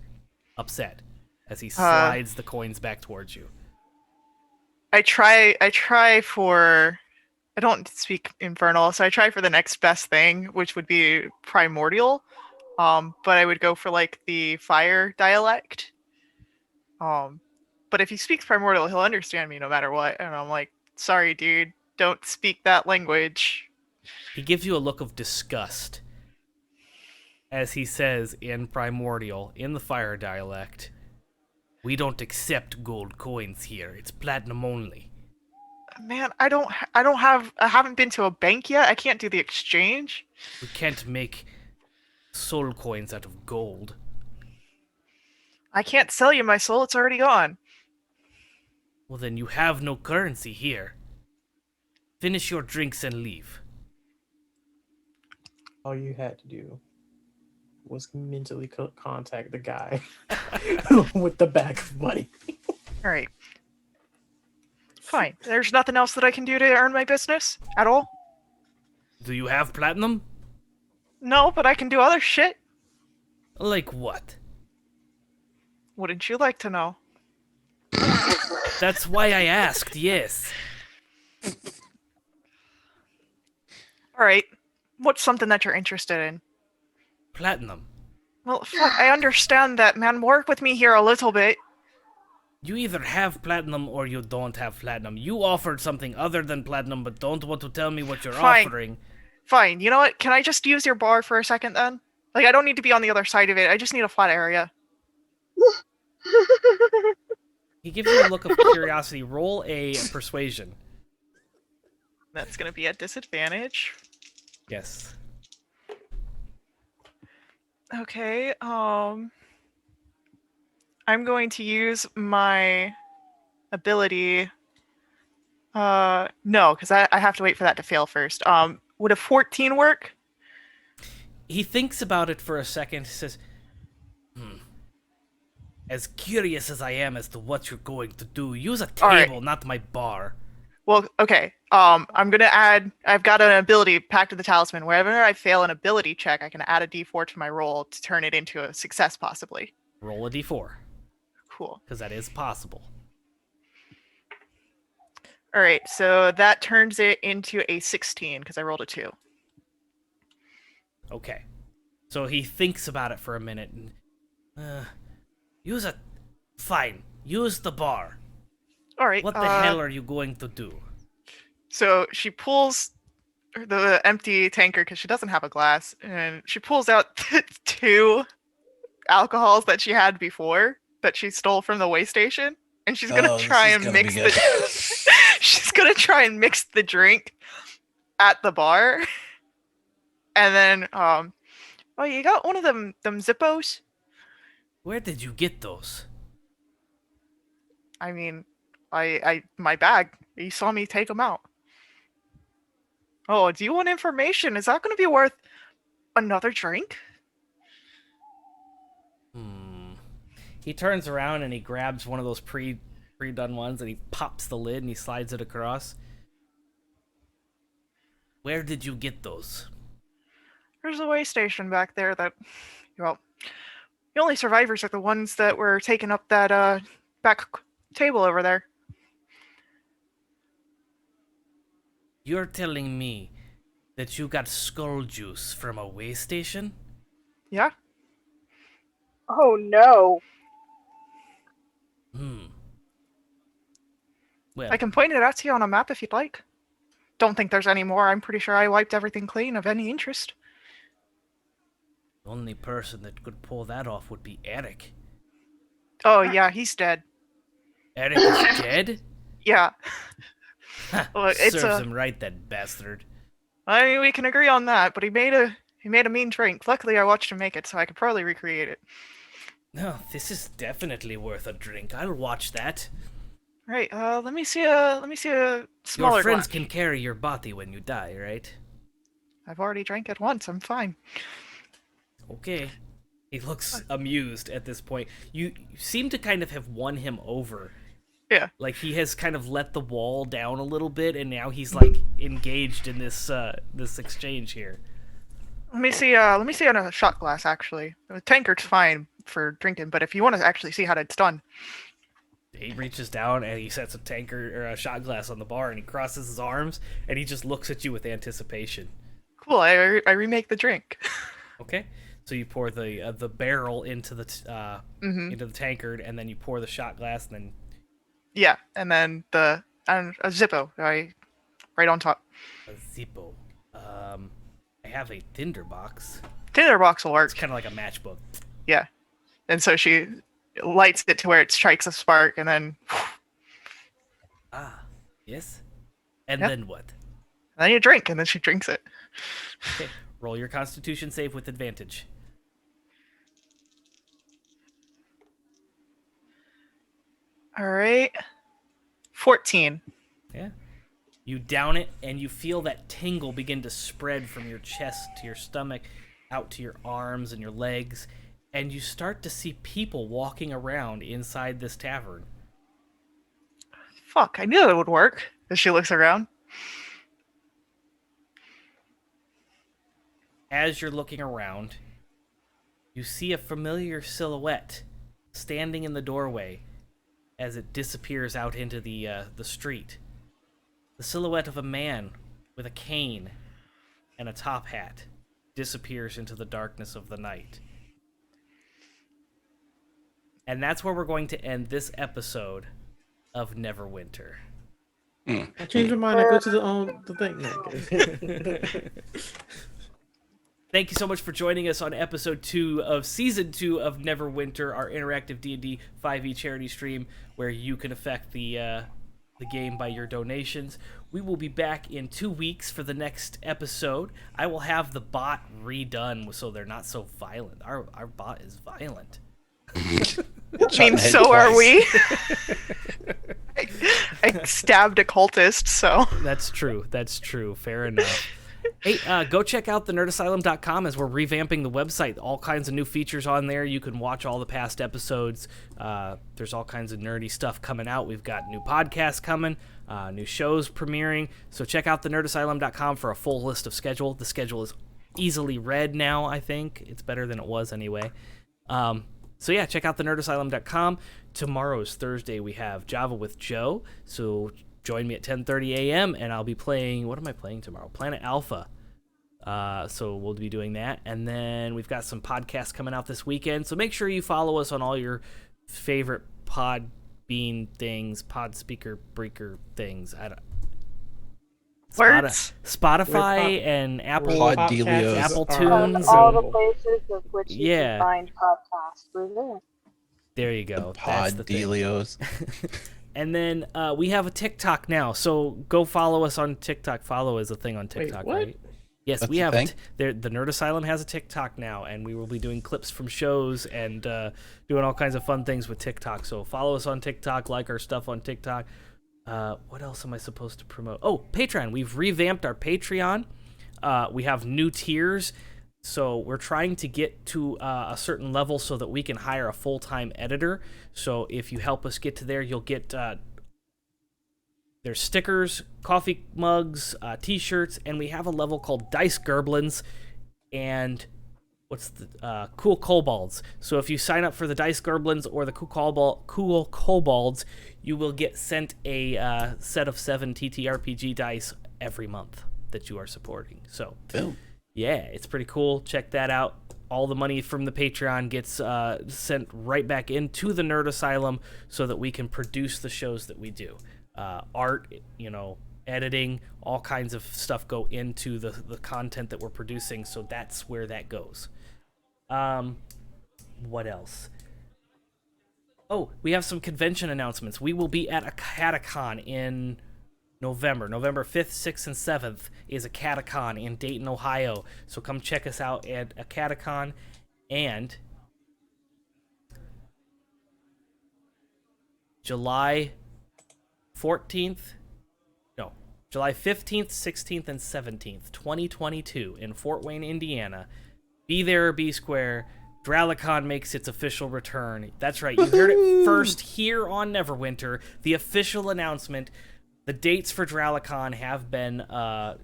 upset as he slides the coins back towards you. I don't speak Infernal, so I try for the next best thing, which would be Primordial. But I would go for like the fire dialect. But if he speaks Primordial, he'll understand me no matter what. And I'm like, sorry, dude, don't speak that language. He gives you a look of disgust as he says in Primordial, in the fire dialect, "We don't accept gold coins here. It's platinum only." Man, I haven't been to a bank yet. I can't do the exchange. We can't make soul coins out of gold. I can't sell you my soul. It's already gone. Well, then you have no currency here. Finish your drinks and leave. All you had to do was mentally contact the guy with the bag of money. All right. Fine. There's nothing else that I can do to earn my business at all? Do you have platinum? No, but I can do other shit. Like what? Wouldn't you like to know? That's why I asked, yes. Alright. What's something that you're interested in? Platinum. Well, fuck, I understand that, man. Work with me here a little bit. You either have platinum or you don't have platinum. You offered something other than platinum, but don't want to tell me what you're offering. Fine. You know what? Can I just use your bar for a second then? Like, I don't need to be on the other side of it. I just need a flat area. He gives you a look of curiosity. Roll a persuasion. That's gonna be at disadvantage. Yes. Okay, I'm going to use my ability. No, because I have to wait for that to fail first. Would a 14 work? He thinks about it for a second. He says, as curious as I am as to what you're going to do, use a table, not my bar. Well, okay. I'm gonna add. I've got an ability, Pact of the Talisman. Wherever I fail an ability check, I can add a D4 to my roll to turn it into a success, possibly. Roll a D4. Cool. Because that is possible. All right, so that turns it into a 16 because I rolled a 2. Okay. So he thinks about it for a minute and fine. Use the bar. All right. What the hell are you going to do? So she pulls the empty tanker because she doesn't have a glass, and she pulls out 2 alcohols that she had before that she stole from the way station, and she's gonna try and mix the. She's gonna try and mix the drink at the bar, and then oh, you got one of them Zippos? Where did you get those? I mean, my bag. You saw me take them out. Oh, do you want information? Is that going to be worth another drink? He turns around and he grabs one of those pre-done ones and he pops the lid and he slides it across. Where did you get those? There's a way station back there that, well, the only survivors are the ones that were taking up that back table over there. You're telling me that you got skull juice from a way station? Yeah. Oh no. Well, I can point it out to you on a map if you'd like. Don't think there's any more. I'm pretty sure I wiped everything clean of any interest. the only person that could pull that off would be Eric. Oh, yeah, he's dead. Eric is dead? Yeah. Well, it's serves him right, that bastard. I mean, we can agree on that, but he made a mean drink. Luckily, I watched him make it, so I could probably recreate it. No, this is definitely worth a drink. I'll watch that. Right. Let me see a smaller Your friends glass. can carry your body when you die, right? I've already drank it once. I'm fine. Okay. He looks amused at this point. You seem to kind of have won him over. Yeah. Like he has kind of let the wall down a little bit, and now he's like engaged in this this exchange here. Let me see on a shot glass, actually. The tankard's fine for drinking, but if you want to actually see how it's done. He reaches down and he sets a tankard or a shot glass on the bar, and he crosses his arms, and he just looks at you with anticipation. Cool. I remake the drink. Okay, so you pour the barrel into the into the tankard, and then you pour the shot glass, and then Yeah, and then a Zippo right on top. a Zippo. I have a tinderbox. Tinderbox will work. It's kind of like a matchbook. Yeah, and so she lights it to where it strikes a spark, and then Yes. And Yep. then what? then you drink, and then she drinks it. Okay. Roll your Constitution save with advantage. All right, 14. Yeah. You down it, and you feel that tingle begin to spread from your chest to your stomach, out to your arms and your legs, and you start to see people walking around inside this tavern. Fuck, I knew that would work. As she looks around. As you're looking around, you see a familiar silhouette standing in the doorway as it disappears out into the street. The silhouette of a man with a cane and a top hat disappears into the darkness of the night. And that's where we're going to end this episode of Neverwinter. I changed my mind. I go to the thing. No, okay. Thank you so much for joining us on episode 2 of season 2 of Neverwinter, our interactive D&D 5e charity stream where you can affect the game by your donations. We will be back in 2 weeks for the next episode. I will have the bot redone so they're not so violent. Our bot is violent. I mean, so are we. I stabbed a cultist, so. That's true. Fair enough. Hey, go check out thenerdasylum.com as we're revamping the website. All kinds of new features on there. You can watch all the past episodes. There's all kinds of nerdy stuff coming out. We've got new podcasts coming, new shows premiering. So check out thenerdasylum.com for a full list of schedule. The schedule is easily read now, I think. It's better than it was anyway. So yeah, check out thenerdasylum.com. Tomorrow's Thursday. We have Java with Joe. So join me at 10:30 a.m. and I'll be playing. What am I playing tomorrow? Planet Alpha. So we'll be doing that, and then we've got some podcasts coming out this weekend. So make sure you follow us on all your favorite Podbean things, Pod Speaker Breaker things. Words. Spotify and Apple. Where Podelios. podcasts Apple are Tunes And all the available. places of which you Yeah. can find podcasts. We're there. There you go. That's the thing. Podelios. And then we have a TikTok now, so go follow us on TikTok. Follow is a thing on TikTok, what? right? Yes, That's we a have thing? it. The Nerd Asylum has a TikTok now, and we will be doing clips from shows and doing all kinds of fun things with TikTok. So follow us on TikTok, like our stuff on TikTok. What else am I supposed to promote? Oh, Patreon. We've revamped our Patreon. We have new tiers. So we're trying to get to a certain level so that we can hire a full-time editor. So if you help us get to there, you'll get there's stickers, coffee mugs, T-shirts, and we have a level called Dice Gerblins and what's the Cool Kobolds. So if you sign up for the Dice Gerblins or the Cool Kobolds, you will get sent a set of 7 TTRPG dice every month that you are supporting. So. Boom. Yeah, it's pretty cool. Check that out. All the money from the Patreon gets sent right back into the Nerd Asylum so that we can produce the shows that we do. Art, editing, all kinds of stuff go into the content that we're producing, so that's where that goes. What else? Oh, we have some convention announcements. We will be at a Catacon in November 5th, 6th, and 7th is a Catacon in Dayton, Ohio. So come check us out at a Catacon. And July 15th, 16th, and 17th, 2022 in Fort Wayne, Indiana. Be there or be square. Dralicon makes its official return. That's right, you heard it first here on Neverwinter. The official announcement. The dates for Dralicon have been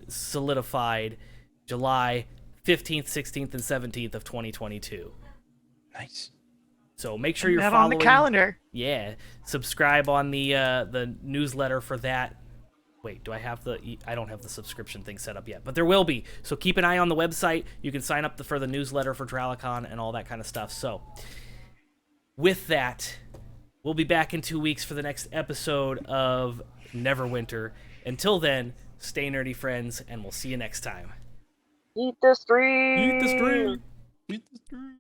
solidified July 15th, 16th, and 17th of 2022. Nice. So make sure you're That following. on the calendar. Yeah, subscribe on the newsletter for that. Wait, do I have I don't have the subscription thing set up yet, but there will be. So keep an eye on the website. You can sign up for the newsletter for Dralicon and all that kind of stuff. So with that, we'll be back in 2 weeks for the next episode of Neverwinter. Until then, stay nerdy, friends, and we'll see you next time. Eat the stream. Eat the stream. Eat the street.